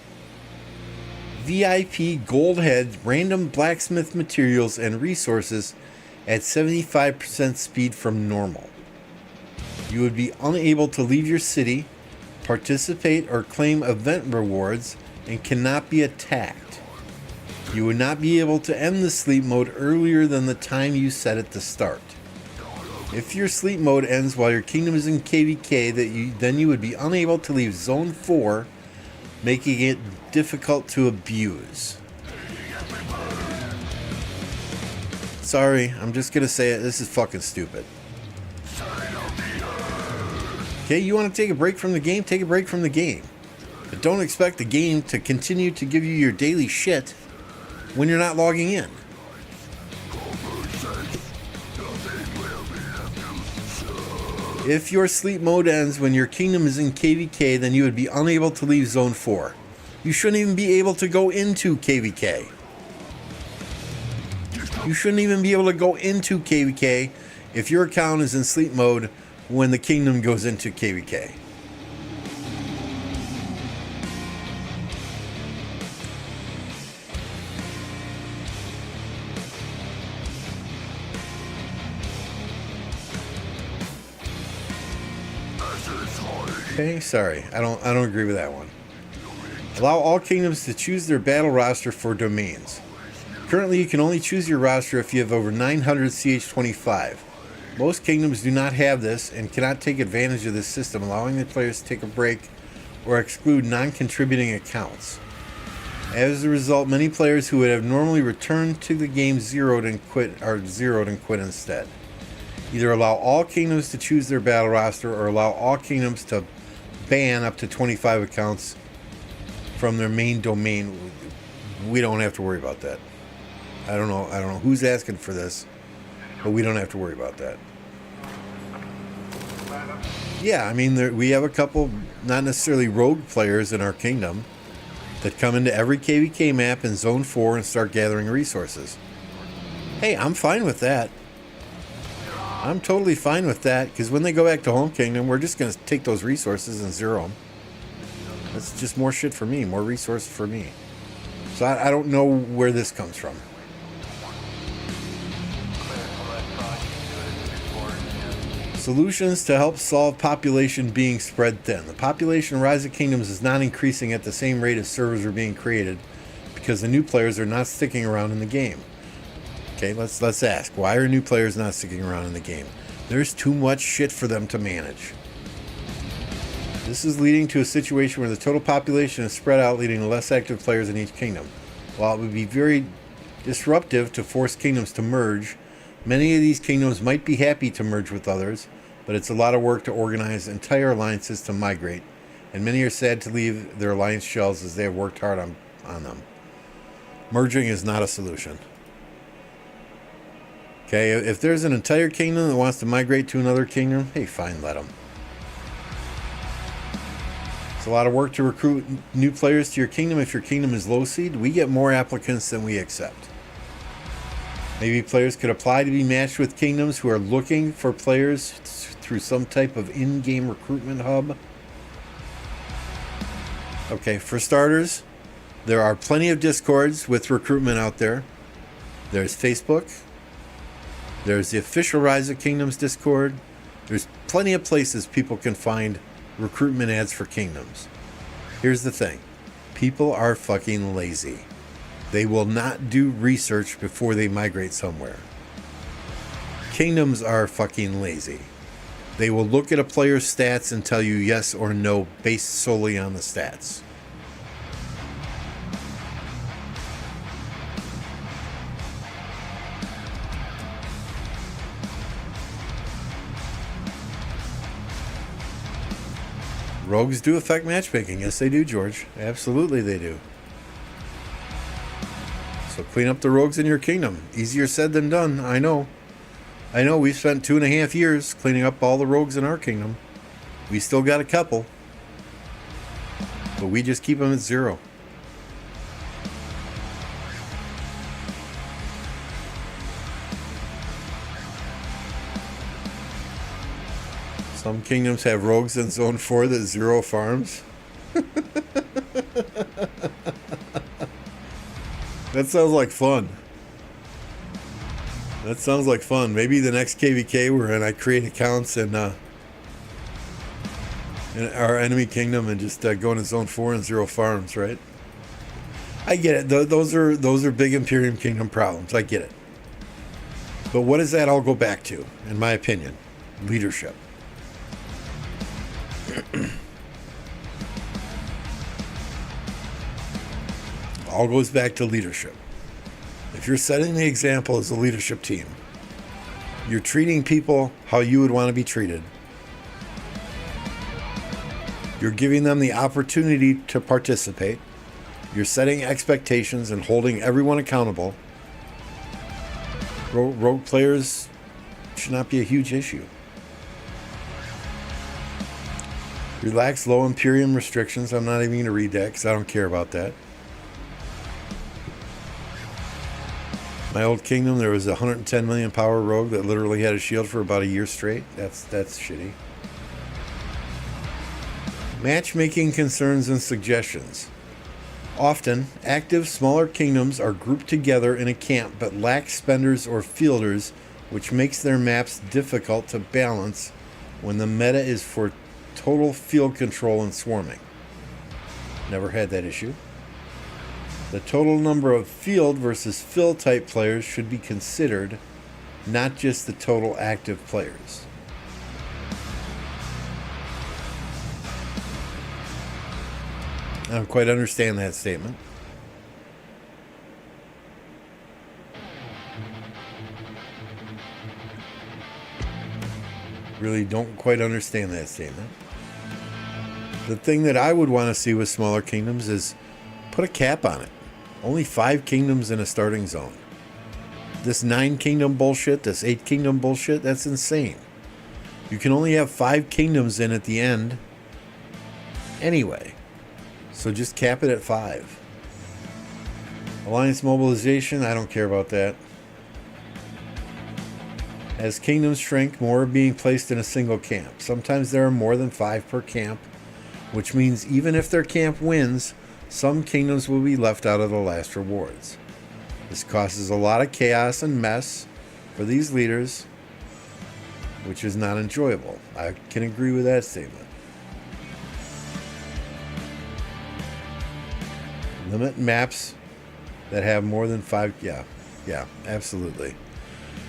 VIP gold heads, random blacksmith materials, and resources at 75% speed from normal. You would be unable to leave your city, participate or claim event rewards, and cannot be attacked. You would not be able to end the sleep mode earlier than the time you set it to start. If your sleep mode ends while your kingdom is in KVK, then you would be unable to leave Zone 4, making it difficult to abuse. Sorry, I'm just gonna say it. This is fucking stupid. Okay, you want to take a break from the game? Take a break from the game. But don't expect the game to continue to give you your daily shit when you're not logging in. If your sleep mode ends when your kingdom is in KVK, then you would be unable to leave Zone 4. You shouldn't even be able to go into KVK. You shouldn't even be able to go into KVK if your account is in sleep mode when the kingdom goes into KVK. Okay, sorry. I don't agree with that one. Allow all kingdoms to choose their battle roster for domains. Currently, you can only choose your roster if you have over 900 CH25. Most kingdoms do not have this and cannot take advantage of this system, allowing the players to take a break or exclude non-contributing accounts. As a result, many players who would have normally returned to the game zeroed and quit instead. Either allow all kingdoms to choose their battle roster or allow all kingdoms to ban up to 25 accounts from their main domain. We don't have to worry about that. I don't know who's asking for this, but we don't have to worry about that. Yeah, I mean, we have a couple, not necessarily rogue players in our kingdom that come into every KVK map in Zone 4 and start gathering resources. Hey, I'm fine with that. I'm totally fine with that, because when they go back to home kingdom, we're just going to take those resources and zero them. That's just more shit for me, more resources for me. So I don't know where this comes from. Solutions to help solve population being spread thin. The population rise of kingdoms is not increasing at the same rate as servers are being created because the new players are not sticking around in the game. Okay, let's ask, why are new players not sticking around in the game? There's too much shit for them to manage. This is leading to a situation where the total population is spread out, leading to less active players in each kingdom. While it would be very disruptive to force kingdoms to merge, many of these kingdoms might be happy to merge with others, but it's a lot of work to organize entire alliances to migrate, and many are sad to leave their alliance shells as they have worked hard on them. Merging is not a solution. Okay, if there's an entire kingdom that wants to migrate to another kingdom, hey, fine, let them. It's a lot of work to recruit new players to your kingdom. If your kingdom is low seed, we get more applicants than we accept. Maybe players could apply to be matched with kingdoms who are looking for players through some type of in-game recruitment hub. Okay, for starters, there are plenty of Discords with recruitment out there. There's Facebook. There's the official Rise of Kingdoms Discord. There's plenty of places people can find recruitment ads for kingdoms. Here's the thing. People are fucking lazy. They will not do research before they migrate somewhere. Kingdoms are fucking lazy. They will look at a player's stats and tell you yes or no based solely on the stats. Rogues do affect matchmaking. Yes, they do, George. Absolutely they do. So clean up the rogues in your kingdom. Easier said than done, I know. I know, we've spent 2.5 years cleaning up all the rogues in our kingdom. We still got a couple. But we just keep them at 0. Some kingdoms have rogues in Zone 4 that 0 farms. That sounds like fun. That sounds like fun. Maybe the next KVK we're in, I create accounts in our enemy kingdom and just go into Zone 4 and 0 farms, right? I get it. Those are big Imperium Kingdom problems. I get it. But what does that all go back to, in my opinion? Leadership. All goes back to leadership. If you're setting the example as a leadership team, you're treating people how you would want to be treated. You're giving them the opportunity to participate. You're setting expectations and holding everyone accountable. Rogue players should not be a huge issue. Relax low Imperium restrictions. I'm not even going to read that because I don't care about that. My old kingdom, there was a 110 million power rogue that literally had a shield for about a year straight. That's shitty. Matchmaking concerns and suggestions. Often, active smaller kingdoms are grouped together in a camp but lack spenders or fielders, which makes their maps difficult to balance when the meta is for total field control and swarming. Never had that issue. The total number of field versus fill type players should be considered, not just the total active players. I don't quite understand that statement. Really don't quite understand that statement. The thing that I would want to see with smaller kingdoms is put a cap on it. Only 5 kingdoms in a starting zone. This 9 kingdom bullshit, this 8 kingdom bullshit, that's insane. You can only have 5 kingdoms in at the end anyway. So just cap it at 5. Alliance mobilization, I don't care about that. As kingdoms shrink, more are being placed in a single camp. Sometimes there are more than 5 per camp, which means even if their camp wins, some kingdoms will be left out of the last rewards. This causes a lot of chaos and mess for these leaders, which is not enjoyable. I can agree with that statement. Limit maps that have more than 5. Yeah, absolutely.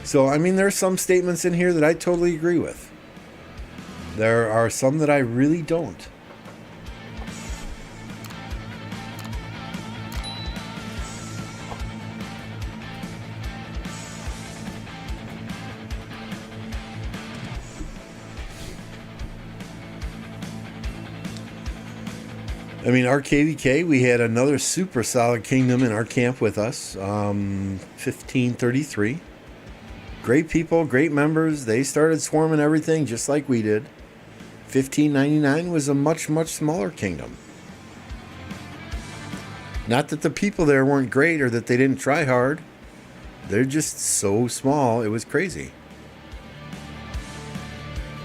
So, I mean, there are some statements in here that I totally agree with. There are some that I really don't. I mean, our KVK, we had another super solid kingdom in our camp with us, 1533. Great people, great members. They started swarming everything just like we did. 1599 was a much, much smaller kingdom. Not that the people there weren't great or that they didn't try hard. They're just so small, it was crazy.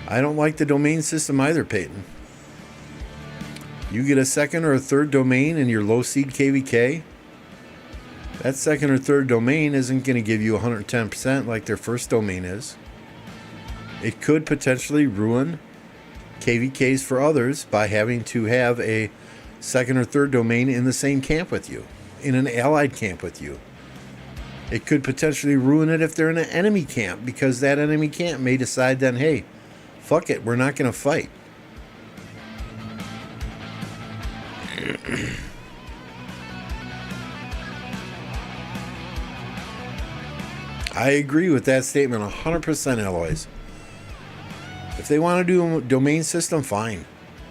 I don't like the domain system either, Peyton. You get a second or a third domain in your low seed KVK, that second or third domain isn't going to give you 110% like their first domain is. It could potentially ruin KVKs for others by having to have a second or third domain in the same camp with you, in an allied camp with you. It could potentially ruin it if they're in an enemy camp, because that enemy camp may decide then, hey, fuck it, we're not going to fight. I agree with that statement 100%, Eloise. If they want to do a domain system, fine.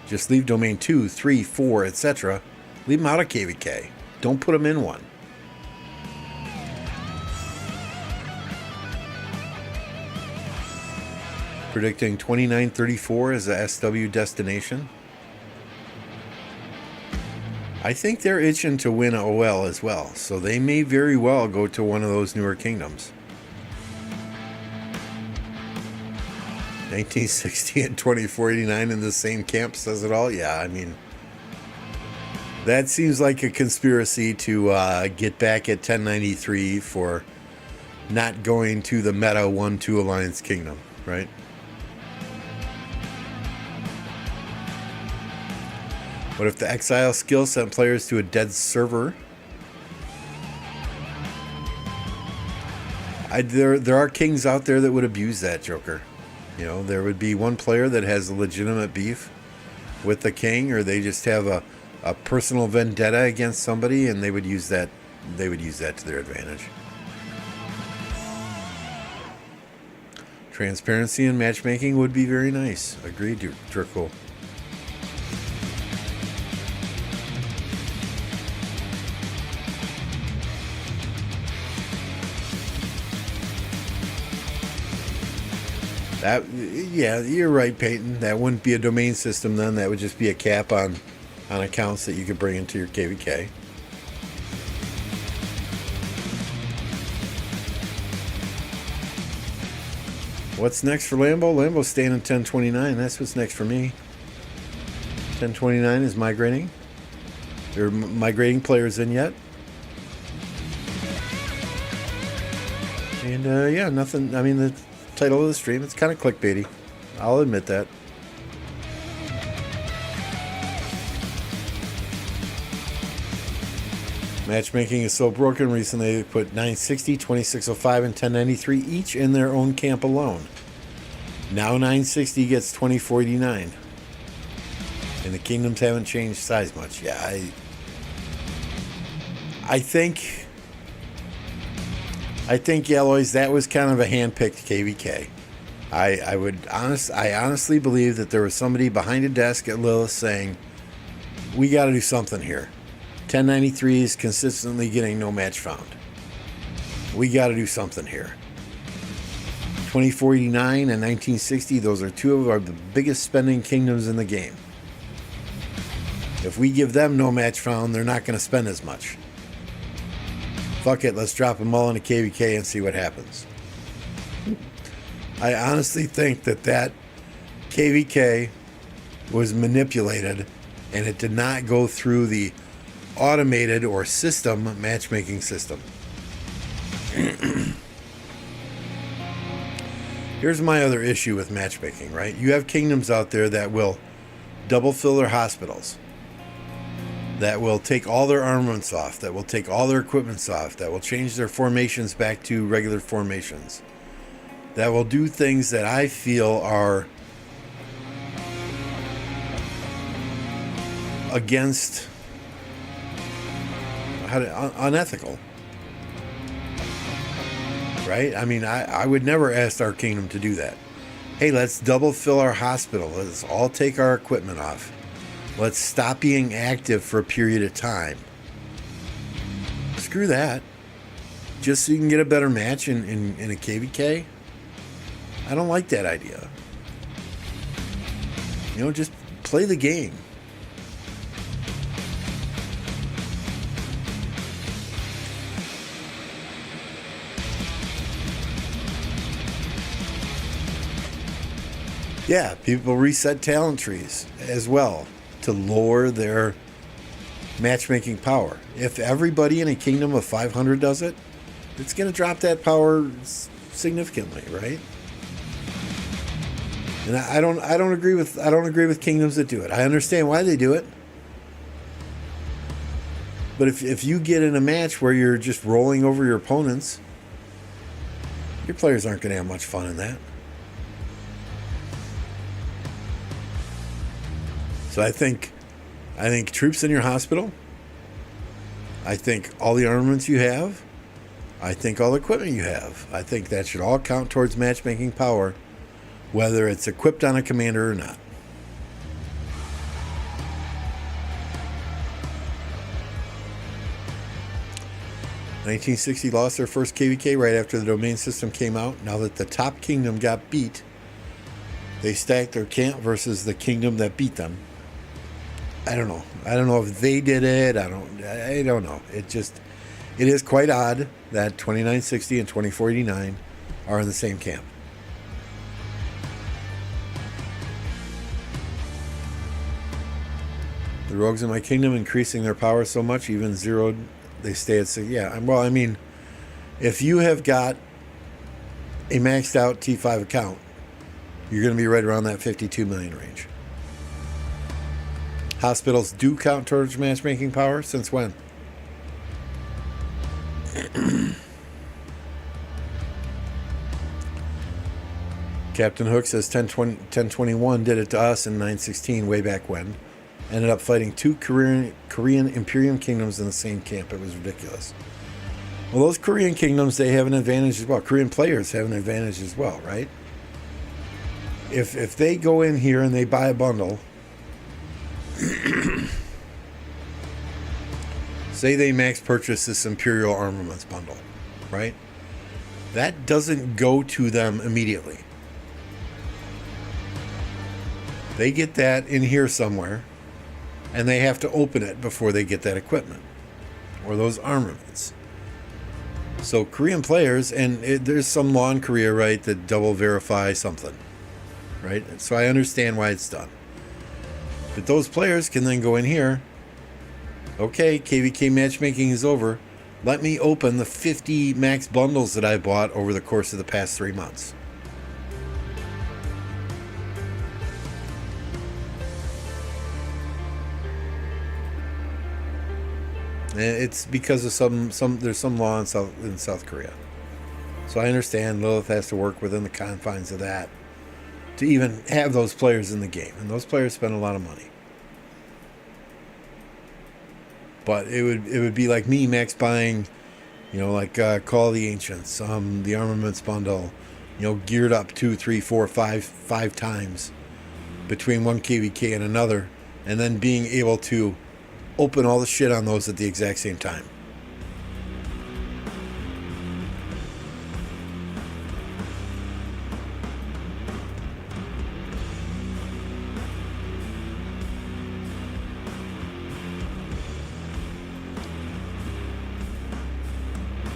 Just leave domain 2, 3, 4, etc. Leave them out of KVK. Don't put them in one. Predicting 2934 as a SW destination. I think they're itching to win OL as well, so they may very well go to one of those newer kingdoms. 1960 and 2489 in the same camp says it all? Yeah, I mean, that seems like a conspiracy to get back at 1093 for not going to the meta 1-2 alliance kingdom, right? What if the exile skill sent players to a dead server? There are kings out there that would abuse that, Joker. You know, there would be one player that has a legitimate beef with the king, or they just have a personal vendetta against somebody, and they would use that to their advantage. Transparency in matchmaking would be very nice. Agreed, Draco. Yeah, you're right, Peyton. That wouldn't be a domain system then. That would just be a cap on accounts that you could bring into your KVK. What's next for Lambo? Lambo's staying in 1029. That's what's next for me. 1029 is migrating. There are migrating players in yet. And yeah, nothing. I mean, the title of the stream, it's kind of clickbaity. I'll admit that. Matchmaking is so broken recently they put 960, 2605, and 1093 each in their own camp alone. Now 960 gets 2489. And the kingdoms haven't changed size much. Yeah, I think Yellows, that was kind of a hand-picked KVK. I honestly believe that there was somebody behind a desk at Lilith saying, we got to do something here. 1093 is consistently getting no match found. We got to do something here. 2489 and 1960, those are two of the biggest spending kingdoms in the game. If we give them no match found, they're not going to spend as much. Fuck it, let's drop them all in a KVK and see what happens. I honestly think that KVK was manipulated and it did not go through the automated or system matchmaking system. Here's my other issue with matchmaking, right? You have kingdoms out there that will double fill their hospitals, that will take all their armaments off, that will take all their equipments off, that will change their formations back to regular formations, that will do things that I feel are against unethical, right? I mean, I would never ask our kingdom to do that. Hey, let's double fill our hospital. Let's all take our equipment off. Let's stop being active for a period of time. Screw that. Just so you can get a better match in a KVK? I don't like that idea. You know, just play the game. Yeah, people reset talent trees as well to lower their matchmaking power. If everybody in a kingdom of 500 does it, it's going to drop that power significantly, right? And I don't agree with kingdoms that do it. I understand why they do it. But if you get in a match where you're just rolling over your opponents, your players aren't going to have much fun in that. So I think troops in your hospital, I think all the armaments you have, I think all the equipment you have, I think that should all count towards matchmaking power, whether it's equipped on a commander or not. "1960 lost their first KVK right after the domain system came out. Now that the top kingdom got beat, they stacked their camp versus the kingdom that beat them. I don't know. I don't know if they did it. I don't know. It is quite odd that 2960 and 2489 are in the same camp. The rogues in my kingdom increasing their power so much, even zeroed, they stay at 6. Yeah, well, I mean, if you have got a maxed out T5 account, you're going to be right around that 52 million range. Hospitals do count towards matchmaking power. Since when? Captain Hook says 1021 did it to us in 916 way back when. Ended up fighting two Korean Imperium kingdoms in the same camp. It was ridiculous. Well, those Korean kingdoms, they have an advantage as well. Korean players have an advantage as well, right? If they go in here and they buy a bundle, say they max purchase this Imperial Armaments bundle, right? That doesn't go to them immediately. They get that in here somewhere, and they have to open it before they get that equipment or those armaments. So Korean players, and there's some law in Korea, right, that double verify something, right? So I understand why it's done. But those players can then go in here. Okay, KVK matchmaking is over. Let me open the 50 max bundles that I bought over the course of the past 3 months. And it's because of there's some law in South Korea. So I understand Lilith has to work within the confines of that to even have those players in the game. And those players spend a lot of money. But it would be like me max buying, like Call of the Ancients, the armaments bundle, geared up 2, 3, 4, 5 times between one KVK and another, and then being able to open all the shit on those at the exact same time.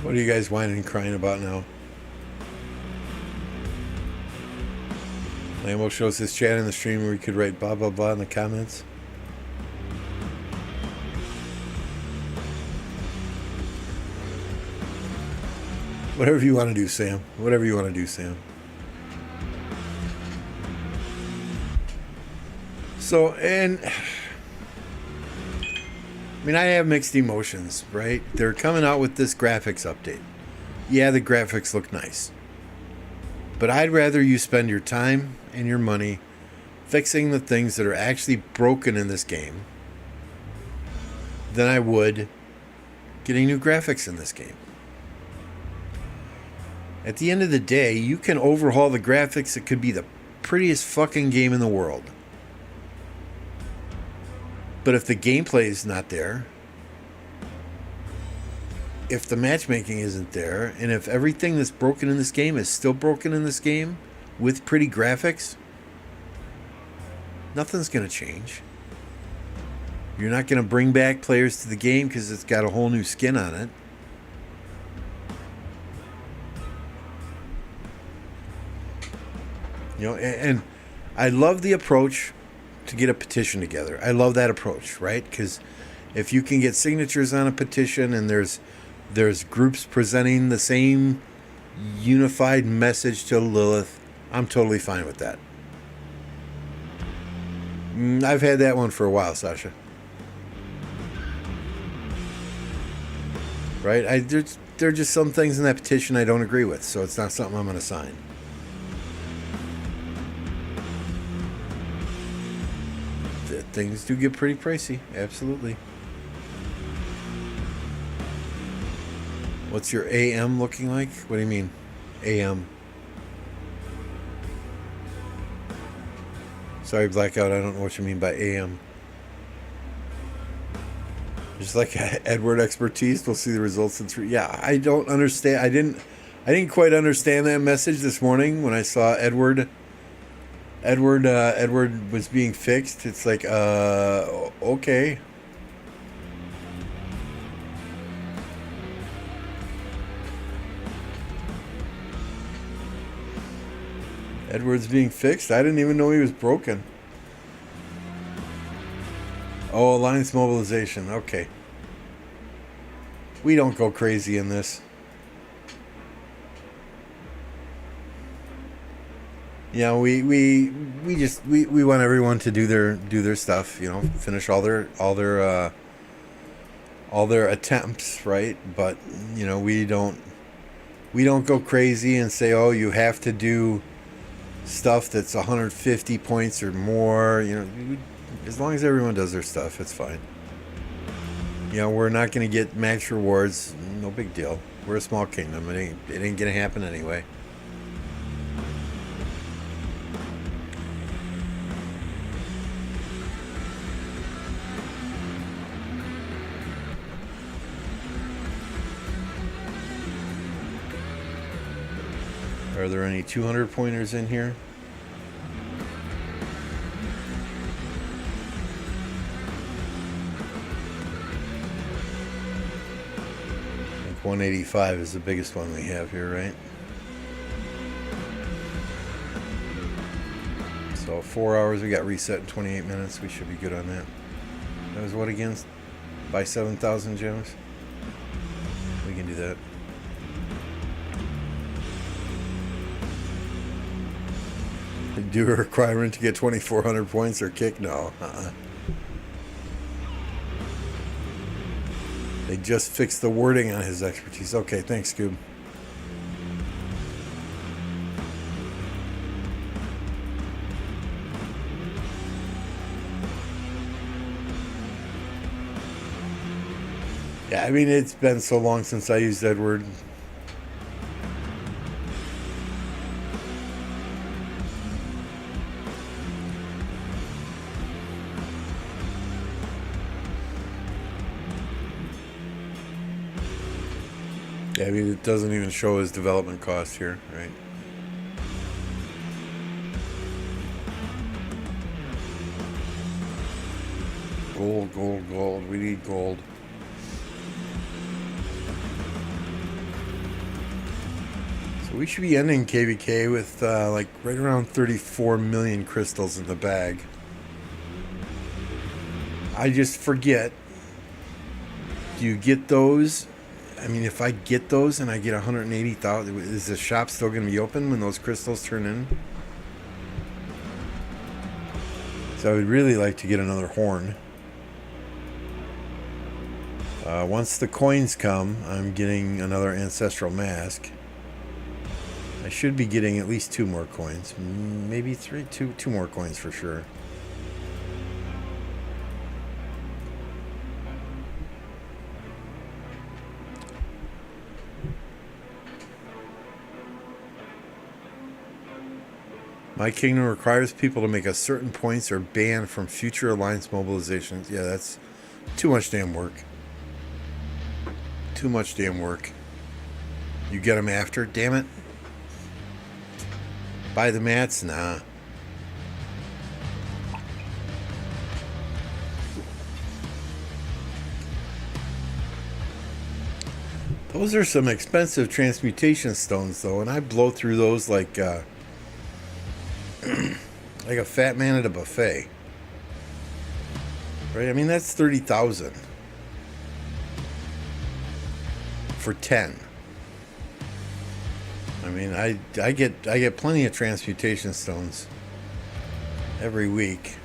What are you guys whining and crying about now? Lambo shows his chat in the stream where he could write blah blah blah in the comments. Whatever you want to do, Sam. Whatever you want to do, Sam. So, and I have mixed emotions, right? They're coming out with this graphics update. Yeah, the graphics look nice. But I'd rather you spend your time and your money fixing the things that are actually broken in this game than I would getting new graphics in this game. At the end of the day, you can overhaul the graphics. It could be the prettiest fucking game in the world. But if the gameplay is not there, if the matchmaking isn't there, and if everything that's broken in this game is still broken in this game with pretty graphics, nothing's going to change. You're not going to bring back players to the game because it's got a whole new skin on it. And I love the approach to get a petition together. I love that approach, right? Because if you can get signatures on a petition and there's groups presenting the same unified message to Lilith, I'm totally fine with that. I've had that one for a while, Sasha. Right? There are just some things in that petition I don't agree with, so it's not something I'm going to sign. Things do get pretty pricey, absolutely. What's your AM looking like? What do you mean, AM? Sorry, Blackout, I don't know what you mean by AM. Just like Edward expertise, we'll see the results in 3. Yeah, I don't understand. I didn't quite understand that message this morning when I saw Edward was being fixed. It's like, okay. Edward's being fixed? I didn't even know he was broken. Oh, alliance mobilization. Okay. We don't go crazy in this. we want everyone to do their stuff, finish all their attempts, right? But we don't go crazy and say, oh, you have to do stuff that's 150 points or more. As long as everyone does their stuff, it's fine. We're not going to get max rewards. No big deal. We're a small kingdom. It ain't going to happen anyway. Are there any 200 pointers in here? I think 185 is the biggest one we have here, right? So 4 hours, we got reset in 28 minutes. We should be good on that. That was what again? Buy 7,000 gems? We can do that. Do a requirement to get 2,400 points or kick? No. They just fixed the wording on his expertise. Okay, thanks, Scoob. Yeah, I mean, it's been so long since I used that word. Yeah, I mean, it doesn't even show his development cost here, right? Gold, gold, gold. We need gold. So we should be ending KVK with like right around 34 million crystals in the bag. I just forget. Do you get those? I mean, if I get those and I get 180,000, is the shop still going to be open when those crystals turn in? So I would really like to get another horn. Once the coins come, I'm getting another ancestral mask. I should be getting at least 2 more coins. Maybe 2 more coins for sure. My kingdom requires people to make a certain points or ban from future alliance mobilizations. Yeah, that's too much damn work. Too much damn work. You get them after? Damn it. Buy the mats? Nah. Those are some expensive transmutation stones, though, and I blow through those like like a fat man at a buffet. Right? I mean, that's 30,000 for 10. I mean, I get plenty of transmutation stones every week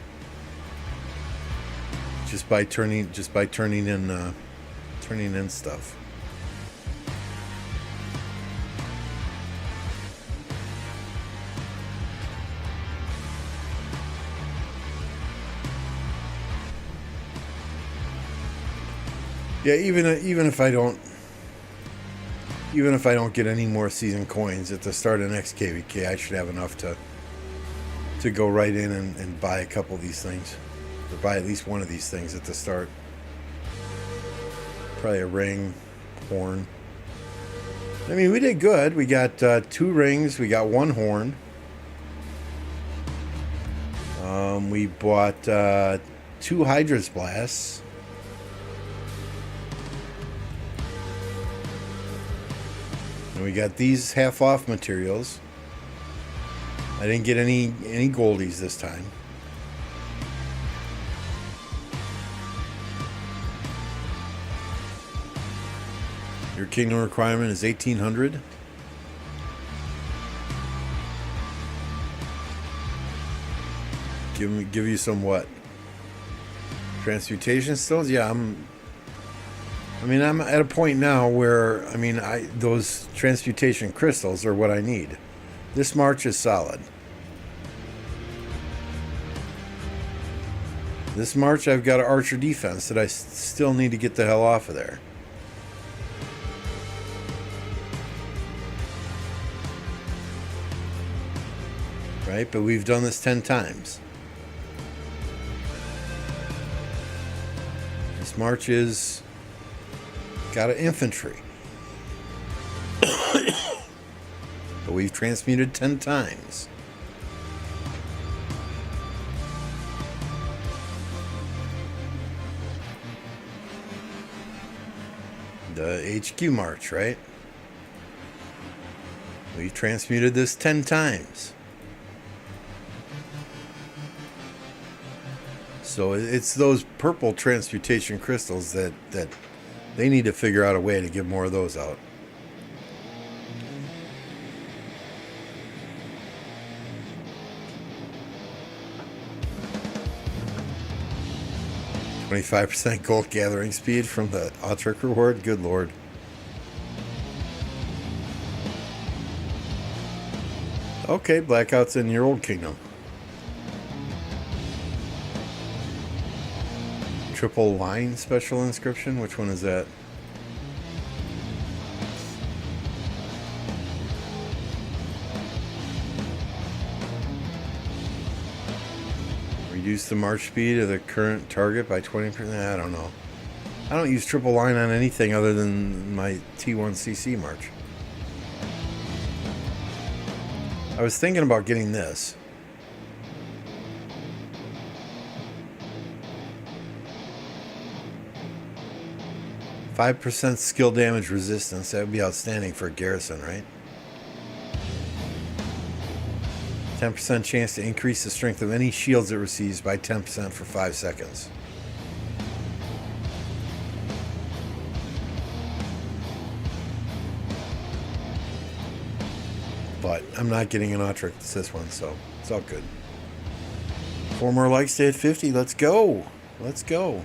just by turning in stuff. Yeah, even if I don't get any more season coins at the start of next KVK, I should have enough to go right in and buy a couple of these things, or buy at least one of these things at the start. Probably a ring, horn. I mean, we did good. We got 2 rings. We got 1 horn. We bought 2 Hydra's blasts. And we got these half-off materials. I didn't get any goldies this time. Your kingdom requirement is 1,800. Give you some what? Transmutation stones? Yeah, I'm at a point now where those transmutation crystals are what I need. This March is solid. This March I've got an archer defense that I still need to get the hell off of there. Right? But we've done this 10 times. This March is got an infantry. But we've transmuted 10 times. The HQ March, right? We've transmuted this 10 times. So it's those purple transmutation crystals that they need to figure out a way to get more of those out. $25% gold gathering speed from the Autric reward. Good lord. Okay, blackouts in your old kingdom. Triple line special inscription. Which one is that? Reduce the march speed of the current target by 20%. I don't know. I don't use triple line on anything other than my T1CC march. I was thinking about getting this. %5 skill damage resistance. That would be outstanding for a garrison, right? 10% chance to increase the strength of any shields it receives by 10% for 5 seconds. But I'm not getting an Autric. It's this one, so it's all good. 4 more likes to hit 50. Let's go. Let's go.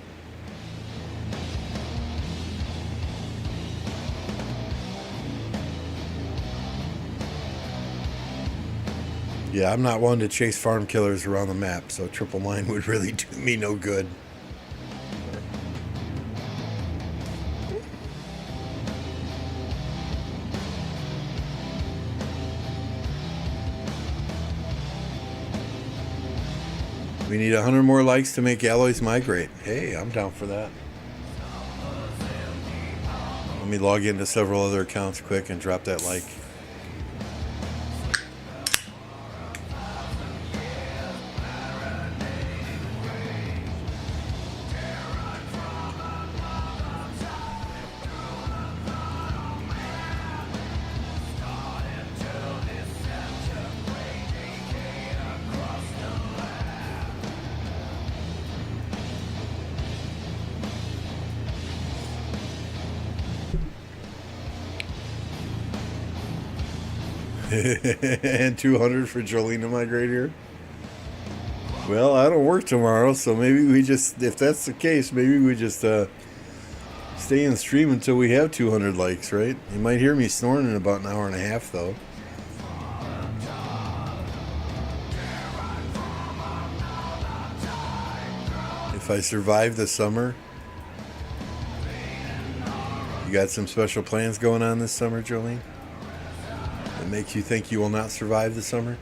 Yeah, I'm not one to chase farm killers around the map, so triple line would really do me no good. We need 100 more likes to make alloys migrate. Hey, I'm down for that. Let me log into several other accounts quick and drop that like. And 200 for Jolene to migrate here. Well, I don't work tomorrow, so maybe we just, if that's the case, maybe we just stay in stream until we have 200 likes, right? You might hear me snoring in about an hour and a half, though. If I survive the summer. You got some special plans going on this summer, Jolene? That makes you think you will not survive the summer?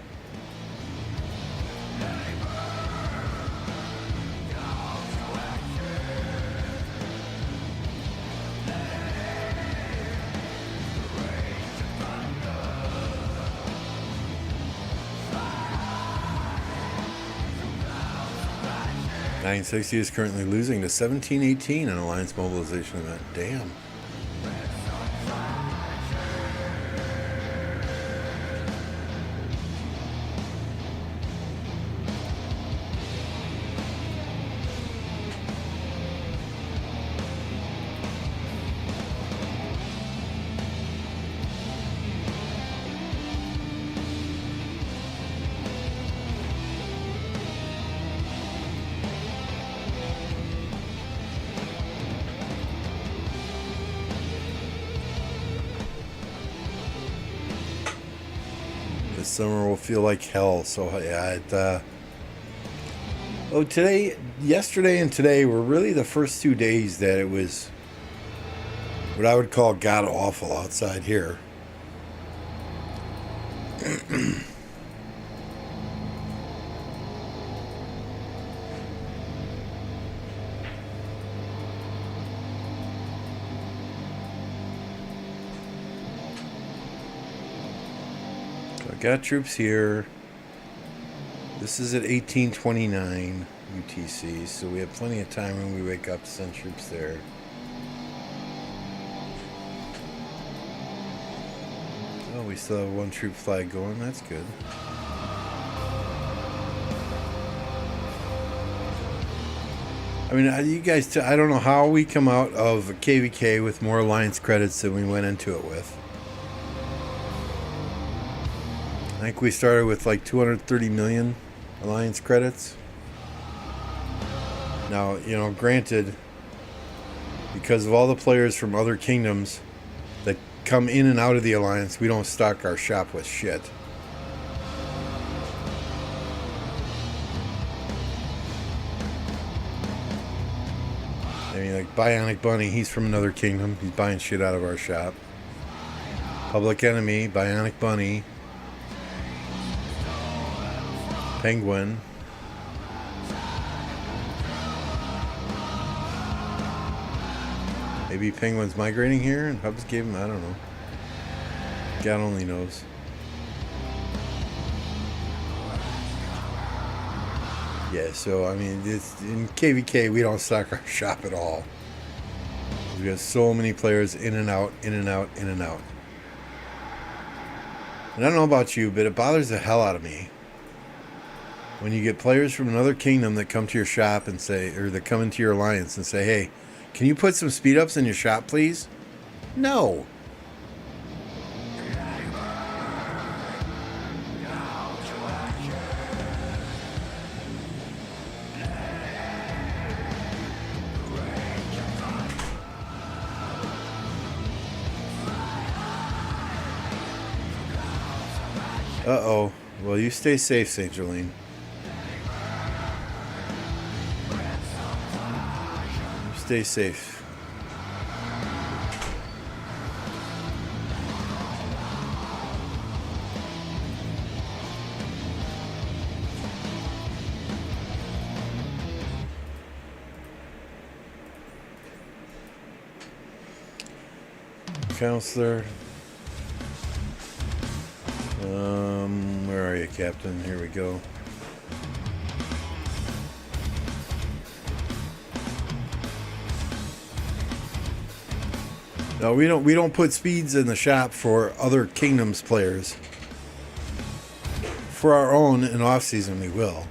$960 is currently losing to 1718 in Alliance Mobilization event. Damn. This summer will feel like hell. So yeah, yesterday and today were really the first 2 days that it was what I would call god awful outside here. Got troops here. This is at 1829 UTC, so we have plenty of time when we wake up to send troops there. Oh, we still have one troop flag going. That's good. I mean, you guys, I don't know how we come out of KVK with more alliance credits than we went into it with. I think we started with like 230 million alliance credits. Now, granted, because of all the players from other kingdoms that come in and out of the alliance, we don't stock our shop with shit. I mean, like Bionic Bunny, he's from another kingdom. He's buying shit out of our shop. Public Enemy, Bionic Bunny. Penguin. Maybe Penguin's migrating here and Hubs gave him, I don't know. God only knows. Yeah, so I mean, in KVK we don't stock our shop at all. We have so many players in and out, in and out, in and out. And I don't know about you, but it bothers the hell out of me when you get players from another kingdom that come to your shop and say, or that come into your alliance and say, hey, can you put some speed ups in your shop, please? No. Uh-oh. Well, you stay safe, St. Jolene. Stay safe. Counselor. Where are you, Captain? Here we go. No, we don't put speeds in the shop for other kingdoms players. For our own in off season we will.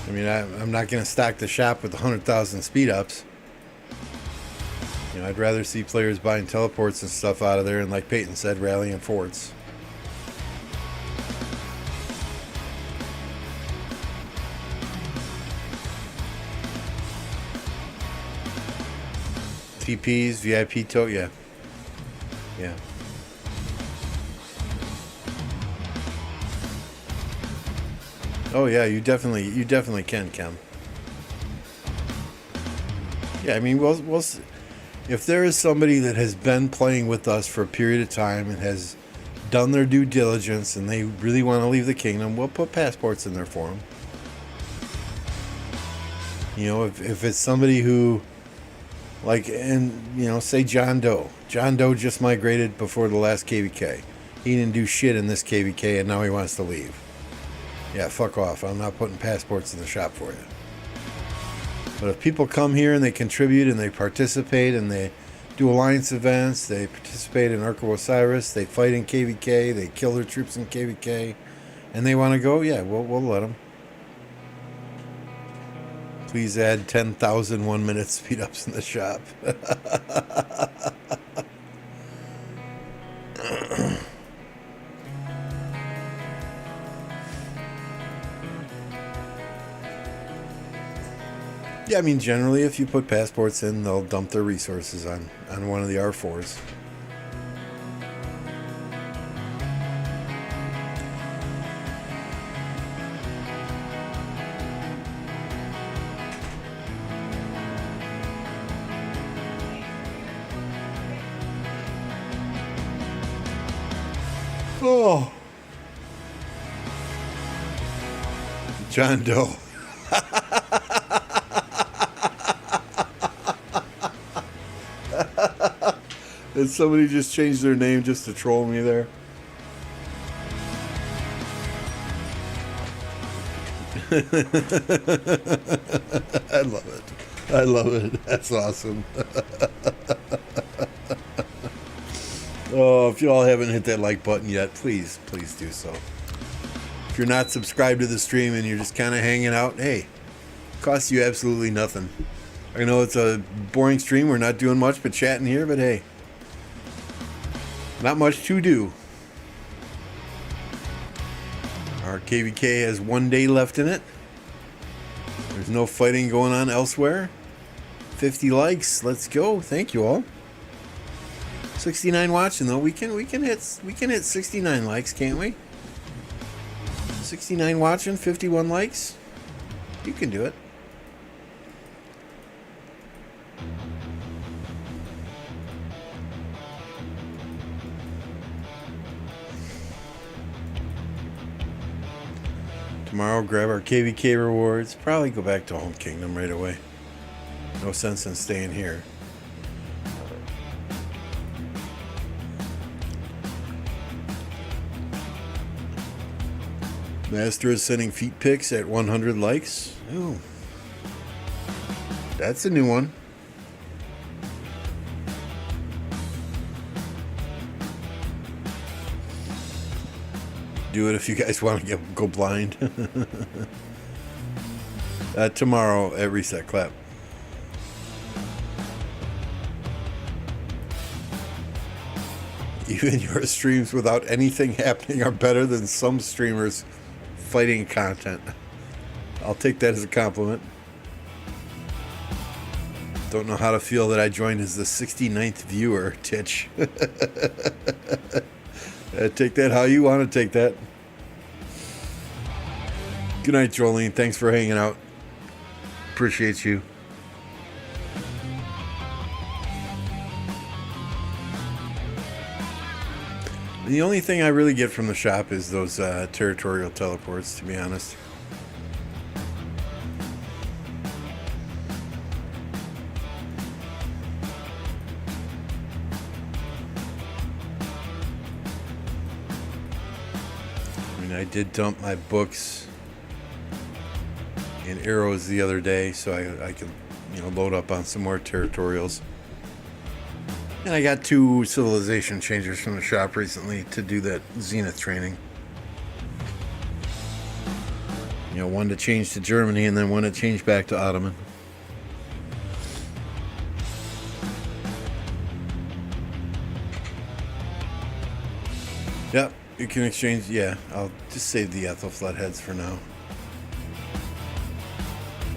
I mean, I'm not going to stock the shop with 100,000 speed ups. I'd rather see players buying teleports and stuff out of there, and like Peyton said, rallying forts. TPs, VIP tote, yeah. Yeah. Oh yeah, you definitely can, Kem. Yeah, I mean, we'll if there is somebody that has been playing with us for a period of time and has done their due diligence and they really want to leave the kingdom, we'll put passports in there for them. If it's somebody who, like, and say John Doe. John Doe just migrated before the last KVK. He didn't do shit in this KVK and now he wants to leave. Yeah, fuck off. I'm not putting passports in the shop for you. But if people come here and they contribute and they participate and they do alliance events, they participate in Ark of Osiris, they fight in KVK, they kill their troops in KVK, and they want to go, yeah, we'll let them. Please add 10,000 1-minute speed ups in the shop. Yeah, I mean, generally, if you put passports in, they'll dump their resources on one of the R4s. Oh. John Doe. Did somebody just change their name just to troll me there? I love it. I love it. That's awesome. Oh, if you all haven't hit that like button yet, please do so. If you're not subscribed to the stream and you're just kind of hanging out, hey, it costs you absolutely nothing. I know it's a boring stream. We're not doing much but chatting here, but hey, not much to do. Our KVK has 1 day left in it. There's no fighting going on elsewhere. 50 likes. Let's go. Thank you all. 69 watching though. We can hit 69 likes, can't we? 69 watching, 51 likes. You can do it. Tomorrow, grab our KVK rewards. Probably go back to Home Kingdom right away. No sense in staying here. Master is sending feet pics at 100 likes. Ooh. That's a new one. Do it if you guys want to go blind. Tomorrow at Reset Clap. Even your streams without anything happening are better than some streamers fighting content. I'll take that as a compliment. Don't know how to feel that I joined as the 69th viewer, Titch. Take that how you want to take that. Good night, Jolene. Thanks for hanging out. Appreciate you. The only thing I really get from the shop is those territorial teleports, to be honest. I mean, I did dump my books in arrows the other day, so I can, load up on some more territorials. And I got 2 civilization changers from the shop recently to do that Zenith training. One to change to Germany and then one to change back to Ottoman. Yep, you can exchange. Yeah, I'll just save the Ethelflaed heads for now.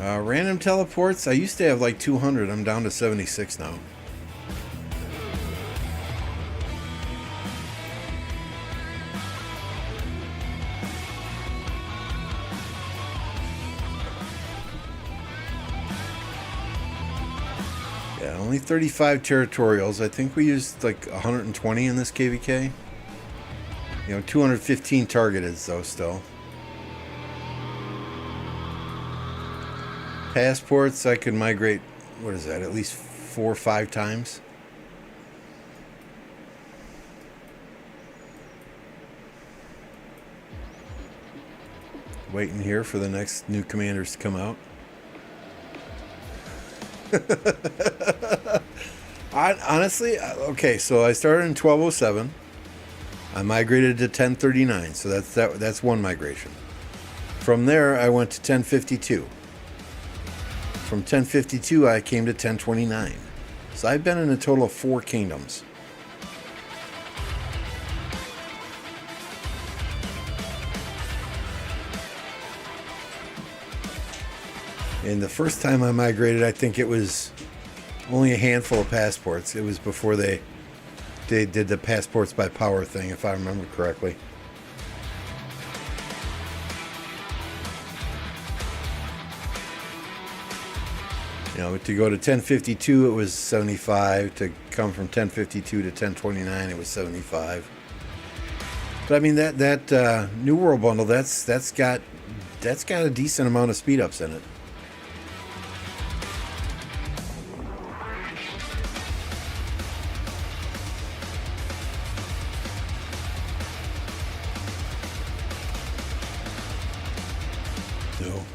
Random teleports. I used to have like 200. I'm down to 76 now. Only 35 territorials. I think we used like 120 in this KVK. 215 targeted though still. Passports, I could migrate, what is that, at least 4 or 5 times. Waiting here for the next new commanders to come out. Honestly, okay, so I started in 1207. I migrated to 1039, so that's one migration. From there, I went to 1052. From 1052, I came to 1029. So I've been in a total of 4 kingdoms. And the first time I migrated, I think it was only a handful of passports. It was before they did the passports by power thing, if I remember correctly. You know, to go to 1052, it was 75. To come from 1052 to 1029, it was 75. But I mean that New World bundle, that's got a decent amount of speed ups in it.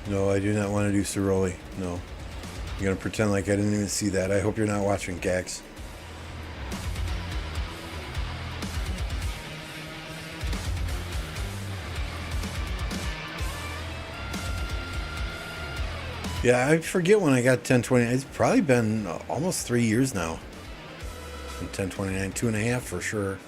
No, I do not want to do Ciroli. No. I'm going to pretend like I didn't even see that. I hope you're not watching, Gax. Yeah, I forget when I got 1020. It's probably been almost 3 years now. 1029, 2.5 for sure.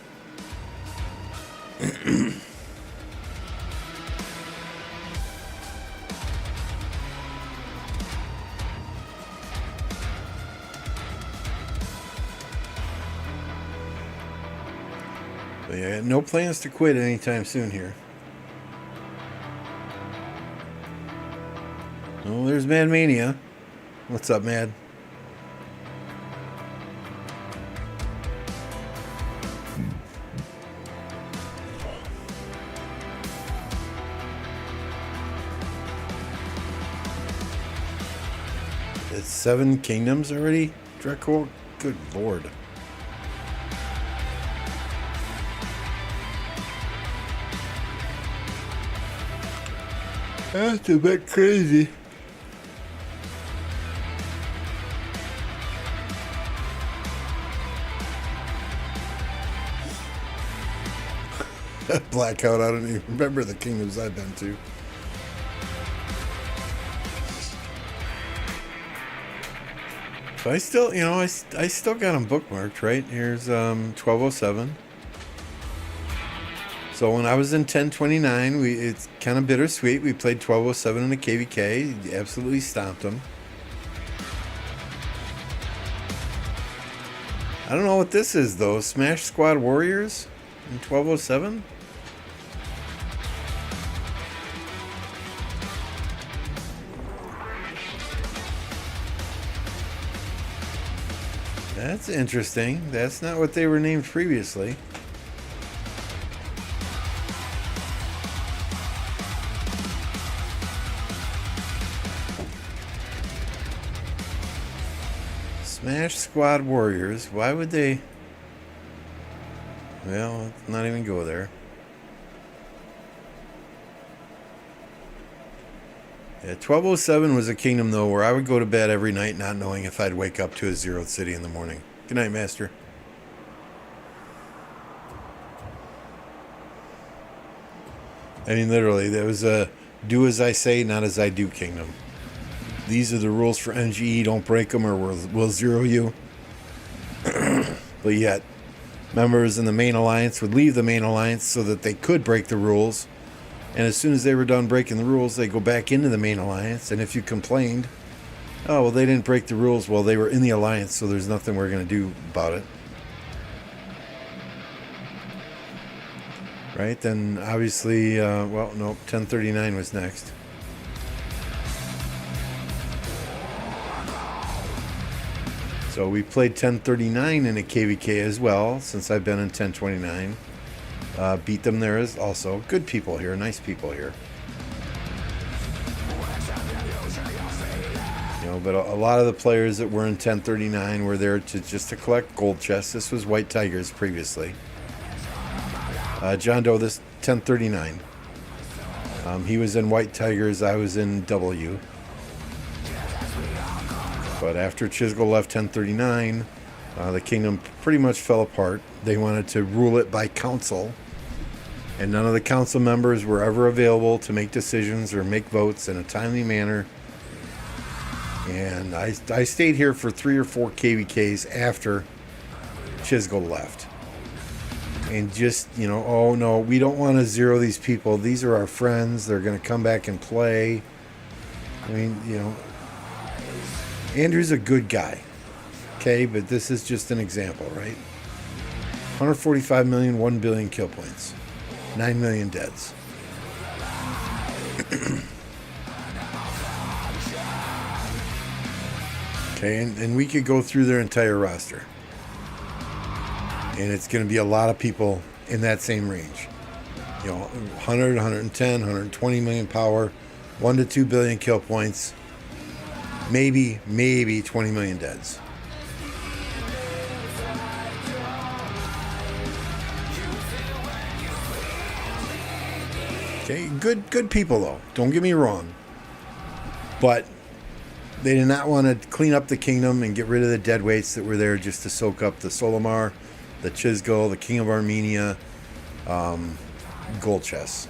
But yeah, no plans to quit anytime soon here. Oh, there's Mad Mania. What's up, Mad? It's 7 kingdoms already, Dracul? Good lord. That's a bit crazy. Blackout, I don't even remember the kingdoms I've been to. So I still, I still got them bookmarked, right? Here's 1207. So when I was in 1029, it's kind of bittersweet. We played 1207 in the KVK. Absolutely stomped them. I don't know what this is, though. Smash Squad Warriors in 1207? That's interesting. That's not what they were named previously. Smash Squad Warriors. Why would they? Well, let's not even go there. Yeah, 1207 was a kingdom, though, where I would go to bed every night not knowing if I'd wake up to a 0th city in the morning. Good night, Master. I mean, literally, there was a do as I say, not as I do kingdom. These are the rules for NGE. Don't break them or we'll zero you. But yet, members in the main alliance would leave the main alliance so that they could break the rules. And as soon as they were done breaking the rules, they go back into the main alliance. And if you complained, oh, well, they didn't break the rules. Well, they were in the alliance, so there's nothing we're going to do about it. Right? Then, obviously, well, no, 1039 was next. So we played 1039 in a KVK as well, since I've been in 1029. Beat them there as also. Good people here, nice people here. But a lot of the players that were in 1039 were there just to collect gold chests. This was White Tigers previously. John Doe, this 1039. He was in White Tigers, I was in W. But after Chisgall left 1039, the kingdom pretty much fell apart. They wanted to rule it by council, and none of the council members were ever available to make decisions or make votes in a timely manner. And I stayed here for 3 or 4 KVKs after Chisgall left. And just, oh no, we don't want to zero these people. These are our friends. They're going to come back and play. I mean, Andrew's a good guy. Okay, but this is just an example, right? 145 million, 1 billion kill points. 9 million deads. Okay, and we could go through their entire roster. And it's going to be a lot of people in that same range. You know, 100, 110, 120 million power, 1 to 2 billion kill points, maybe 20 million deads. Okay, good people though. Don't get me wrong. But they did not want to clean up the kingdom and get rid of the dead weights that were there just to soak up the Solomar, the Chizgul, the King of Armenia, gold chests.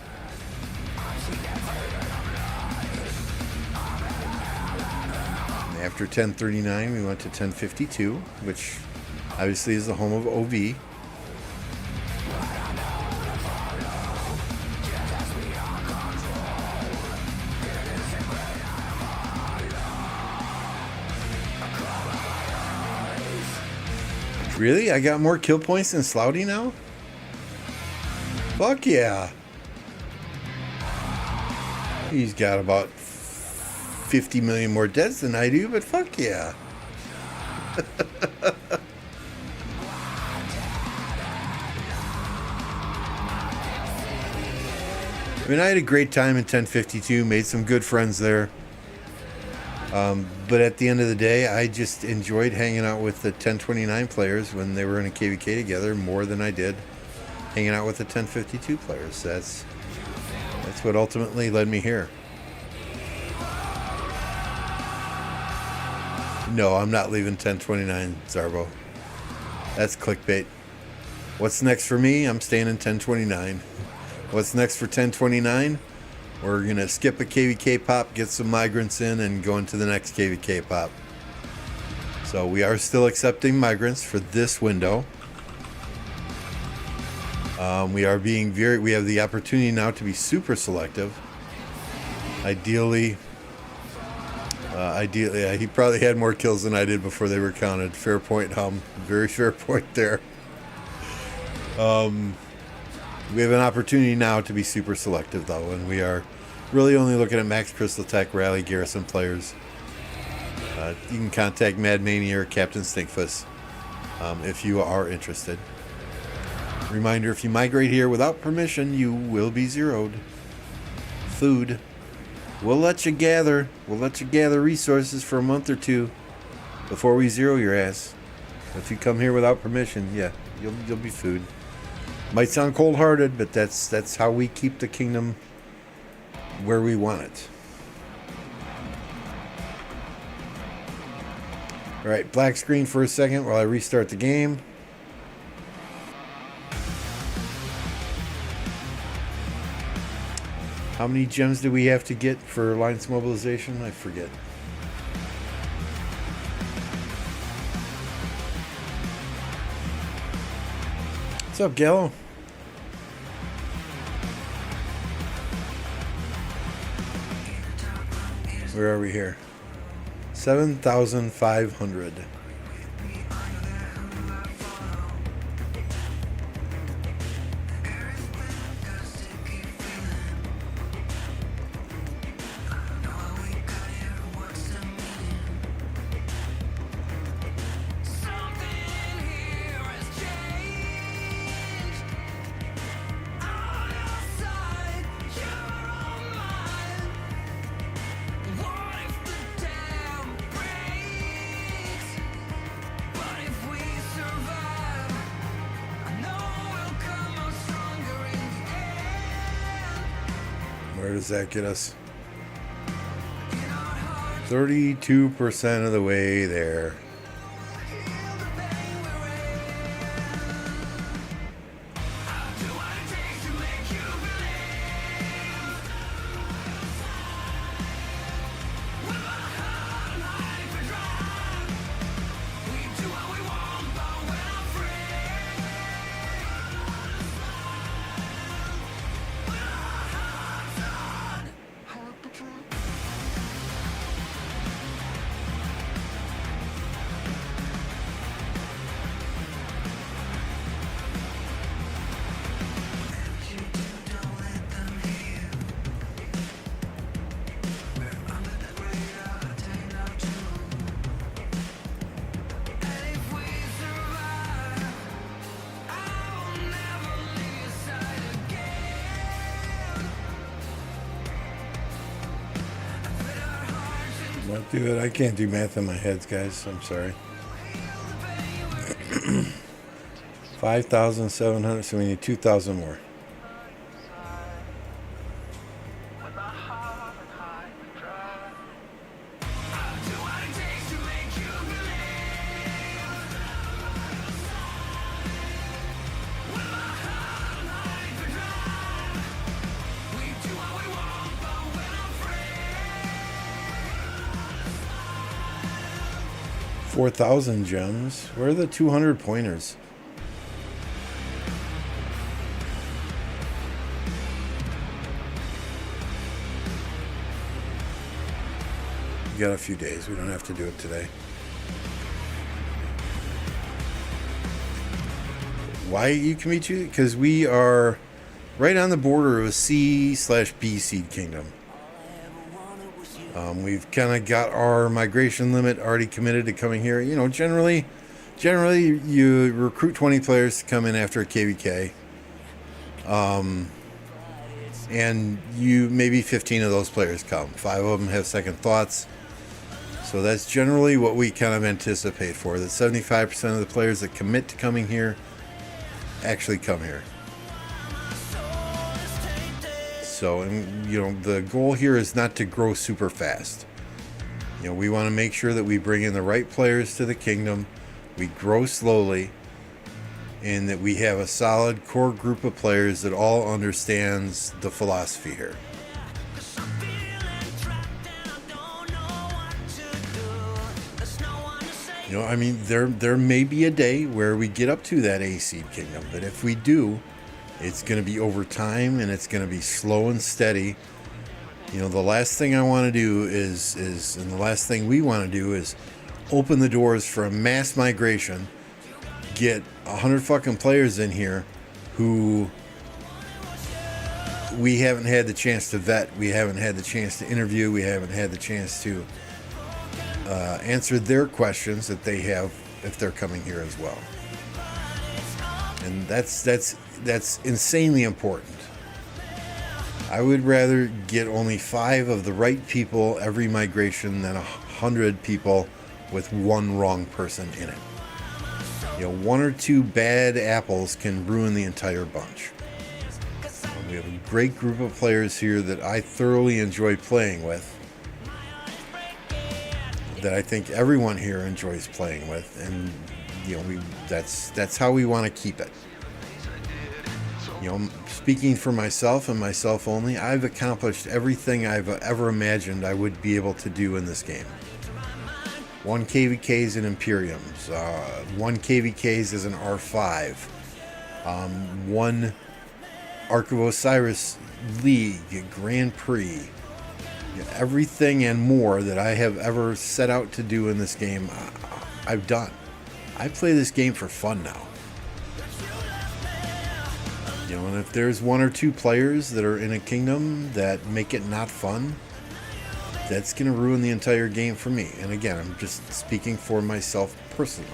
And after 1039, we went to 1052, which obviously is the home of OV. Really? I got more kill points than Slouty now? Fuck yeah. He's got about 50 million more deaths than I do, but fuck yeah. I mean, I had a great time in 1052, made some good friends there. But at the end of the day, I just enjoyed hanging out with the 1029 players when they were in a KVK together more than I did hanging out with the 1052 players. That's what ultimately led me here. No, I'm not leaving 1029, Zarbo. That's clickbait. What's next for me? I'm staying in 1029. What's next for 1029? We're going to skip a KVK pop, get some migrants in, and go into the next KVK pop. So we are still accepting migrants for this window. We are being we have the opportunity now to be super selective. Ideally, he probably had more kills than I did before they were counted. Fair point, Hum. Very fair point there. We have an opportunity now to be super selective, though, and we are really only looking at Max Crystal Tech, Rally, Garrison players. You can contact Mad Mania or Captain Stinkfuss if you are interested. Reminder, if you migrate here without permission, you will be zeroed. Food. We'll let you gather resources for a month or two before we zero your ass. If you come here without permission, yeah, you'll be food. Might sound cold-hearted, but that's how we keep the kingdom where we want it. All right, black screen for a second while I restart the game. How many gems do we have to get for alliance mobilization? I forget. What's up, Gallo? Where are we here? 7,500. Where does that get us? 32% of the way there. Not do it. I can't do math in my head, guys. I'm sorry. 5,700, so we need 2,000 more. $4,000 gems. Where are the 200 pointers? We got a few days. We don't have to do it today. Why you can be choosing? Because we are right on the border of a C/B seed kingdom. We've kind of got our migration limit already committed to coming here. You know, generally you recruit 20 players to come in after a KVK. And you maybe 15 of those players come. 5 of them have second thoughts. So that's generally what we kind of anticipate for. That 75% of the players that commit to coming here actually come here. So, and you know, the goal here is not to grow super fast. You know, we want to make sure that we bring in the right players to the kingdom, we grow slowly, and that we have a solid core group of players that all understands the philosophy here. You know, I mean, there may be a day where we get up to that A seed kingdom, but if we do, it's going to be over time, and it's going to be slow and steady. You know, the last thing I want to do and the last thing we want to do is open the doors for a mass migration, get 100 fucking players in here who we haven't had the chance to vet, we haven't had the chance to interview, we haven't had the chance to answer their questions that they have if they're coming here as well. And that's insanely important. I would rather get only 5 of the right people every migration than 100 people with one wrong person in it. You know, 1 or 2 bad apples can ruin the entire bunch. We have a great group of players here that I thoroughly enjoy playing with, that I think everyone here enjoys playing with, and you know, that's how we want to keep it. You know, speaking for myself and myself only, I've accomplished everything I've ever imagined I would be able to do in this game. 1 KVKs and Imperiums, 1 KVKs as an R5, 1 Ark of Osiris League, Grand Prix, everything and more that I have ever set out to do in this game, I've done. I play this game for fun now. You know, and if there's 1 or 2 players that are in a kingdom that make it not fun, that's going to ruin the entire game for me. And again, I'm just speaking for myself personally.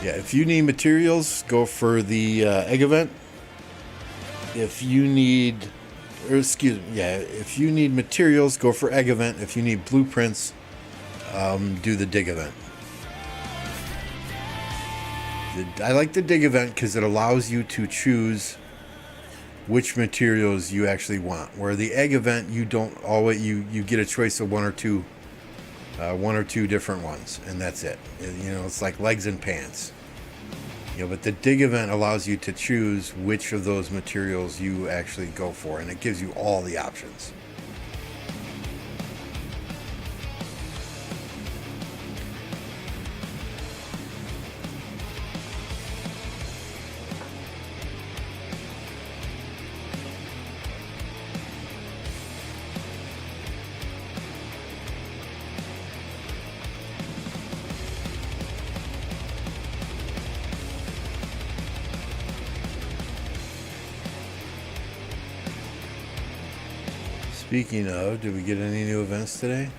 Yeah, if you need materials, go for the egg event. If you need, if you need materials, go for egg event. If you need blueprints, do the dig event. I like the dig event because it allows you to choose which materials you actually want. Where the egg event, you don't always, you get a choice of one or two different ones, and that's it. You know, it's like legs and pants. You know, but the dig event allows you to choose which of those materials you actually go for, and it gives you all the options. Speaking of, did we get any new events today?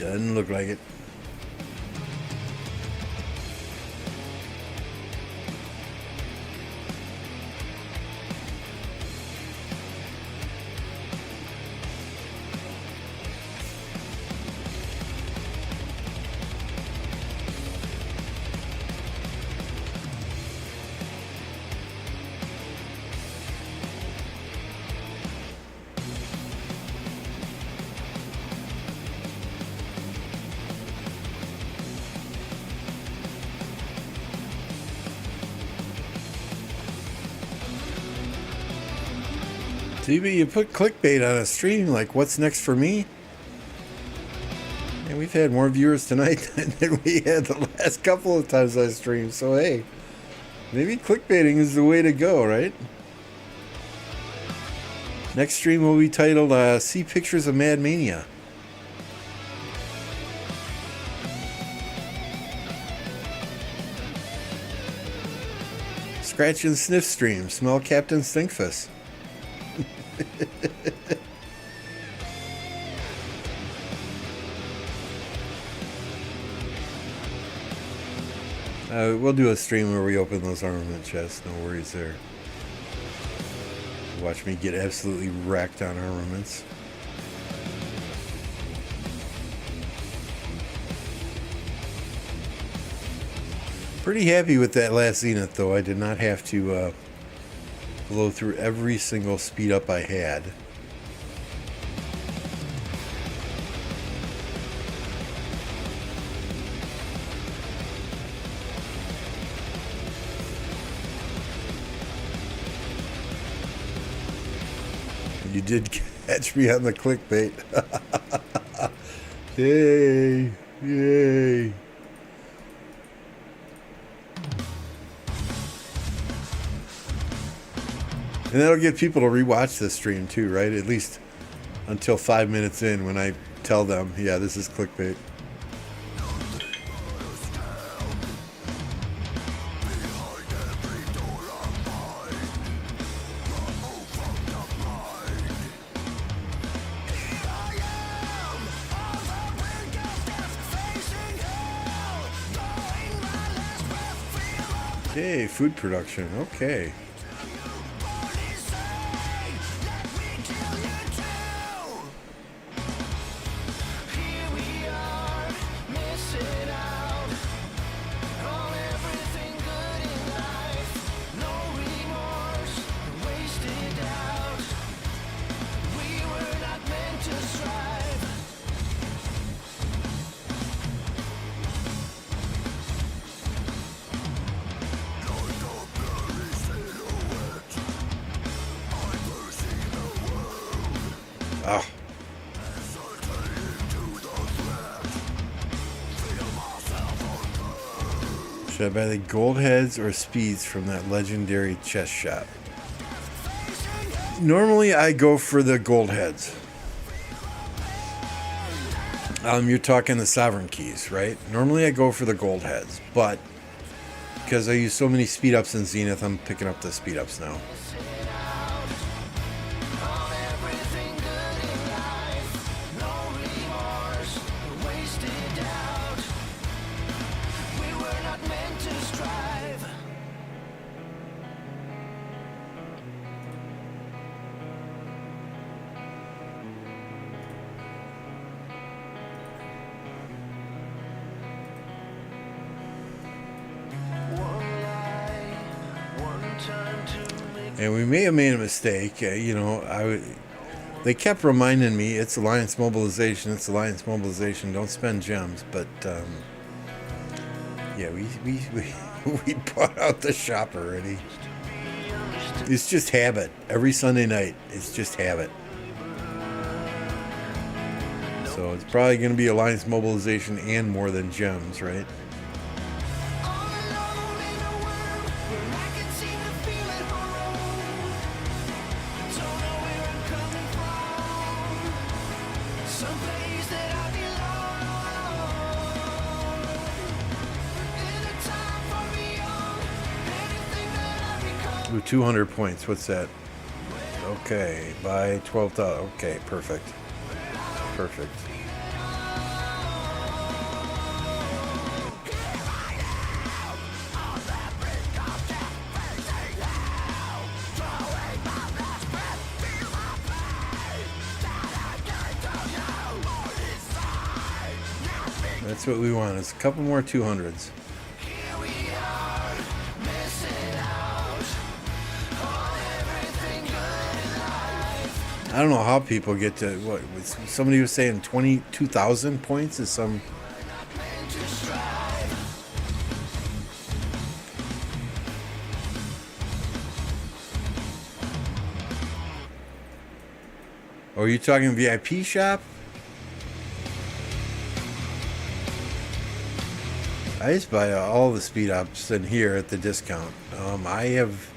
Doesn't look like it. TV, you put clickbait on a stream like what's next for me? And we've had more viewers tonight than we had the last couple of times I streamed. So hey, maybe clickbaiting is the way to go, right? Next stream will be titled See Pictures of Mad Mania. Scratch and sniff stream. Smell Captain Stinkfus. We'll do a stream where we open those armament chests. No worries there. Watch me get absolutely wrecked on armaments. Pretty happy with that last Zenith, though. I did not have to blow through every single speed up I had. You did catch me on the clickbait. Yay! Yay! And that'll get people to rewatch this stream too, right? At least until 5 minutes in when I tell them, yeah, this is clickbait. Okay, food production. Okay. Should I buy the gold heads or speeds from that legendary chest shop? Normally I go for the gold heads. You're talking the sovereign keys, right? Normally I go for the gold heads, but because I use so many speed ups in Zenith, I'm picking up the speed ups now. And we may have made a mistake. They kept reminding me, it's Alliance Mobilization, it's Alliance Mobilization, don't spend gems. But, yeah, we brought out the shop already. It's just habit. Every Sunday night, it's just habit. So it's probably going to be Alliance Mobilization and more than gems, right? Ooh, 200 points. What's that? Okay, by 12,000. Okay, perfect. Perfect. That's what we want. It's a couple more 200s. I don't know how people get to what somebody was saying 22,000 points is some. Oh, are you talking VIP shop? I just buy all the speed ups in here at the discount. I have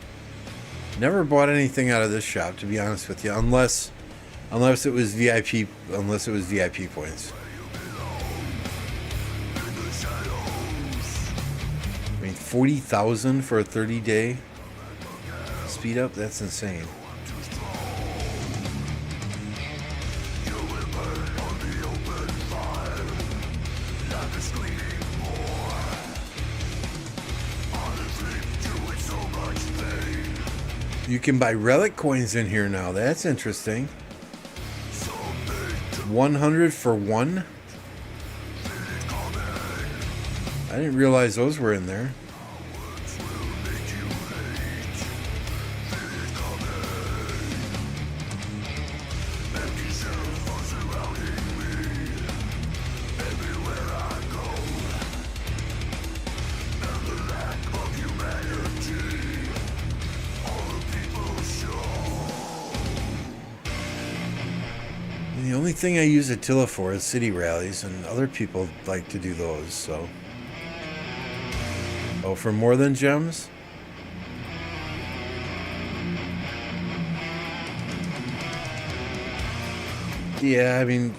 never bought anything out of this shop, to be honest with you, unless it was VIP points. I mean, 40,000 for a 30-day speed up? That's insane. You can buy relic coins in here now. That's interesting. 100 for one? I didn't realize those were in there. The only thing I use Attila for is city rallies, and other people like to do those, so. Oh, for more than gems? Yeah, I mean,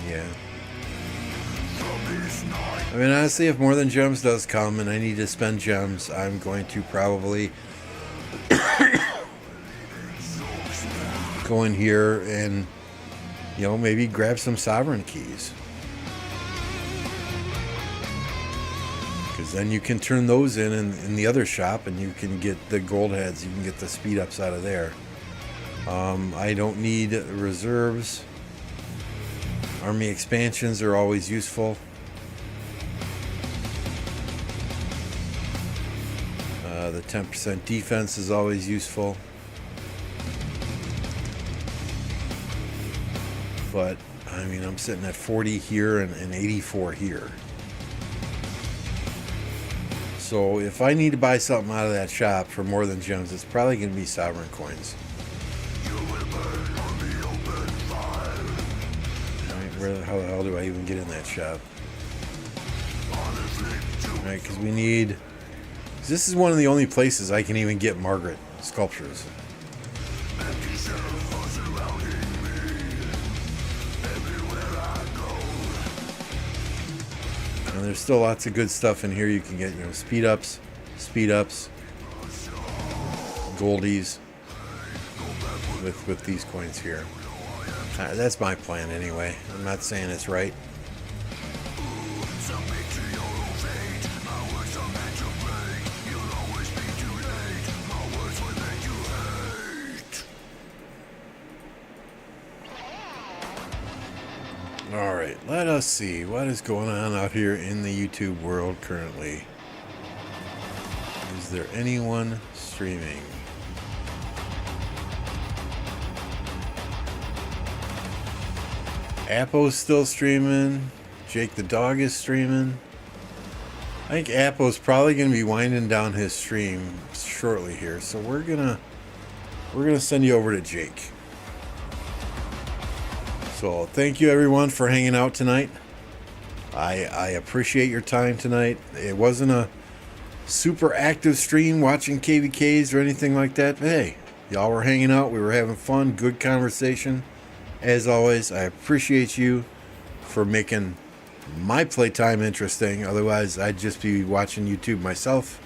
yeah. I mean, honestly, if more than gems does come and I need to spend gems, I'm going to probably go in here and, you know, maybe grab some sovereign keys. Because then you can turn those in the other shop and you can get the gold heads, you can get the speed ups out of there. I don't need reserves. Army expansions are always useful. The 10% defense is always useful. But, I mean, I'm sitting at 40 here and 84 here. So, if I need to buy something out of that shop for more than gems, it's probably going to be sovereign coins. How the hell do I even get in that shop? Alright, because we need... This is one of the only places I can even get Margaret sculptures. And there's still lots of good stuff in here. You can get, you know, speed ups, goldies with these coins here. That's my plan anyway. I'm not saying it's right. Alright, let us see what is going on out here in the YouTube world currently. Is there anyone streaming? Appo's still streaming. Jake the dog is streaming. I think Appo's probably going to be winding down his stream shortly here, so we're gonna send you over to Jake. So thank you everyone for hanging out tonight. I appreciate your time tonight. It wasn't a super active stream watching KVKs or anything like that, but hey, y'all were hanging out. We were having fun. Good conversation. As always, I appreciate you for making my playtime interesting. Otherwise, I'd just be watching YouTube myself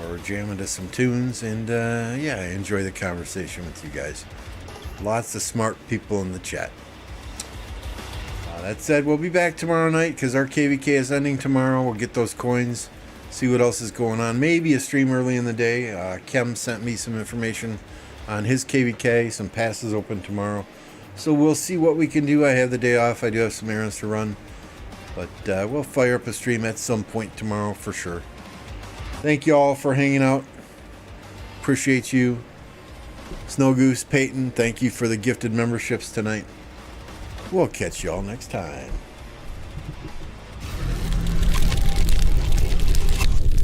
or jamming to some tunes. And yeah, I enjoy the conversation with you guys. Lots of smart people in the chat. That said, we'll be back tomorrow night because our KVK is ending tomorrow. We'll get those coins, see what else is going on. Maybe a stream early in the day. Kem sent me some information on his KVK, some passes open tomorrow. So we'll see what we can do. I have the day off. I do have some errands to run. But we'll fire up a stream at some point tomorrow for sure. Thank you all for hanging out. Appreciate you. Snow Goose, Peyton, thank you for the gifted memberships tonight. We'll catch you all next time.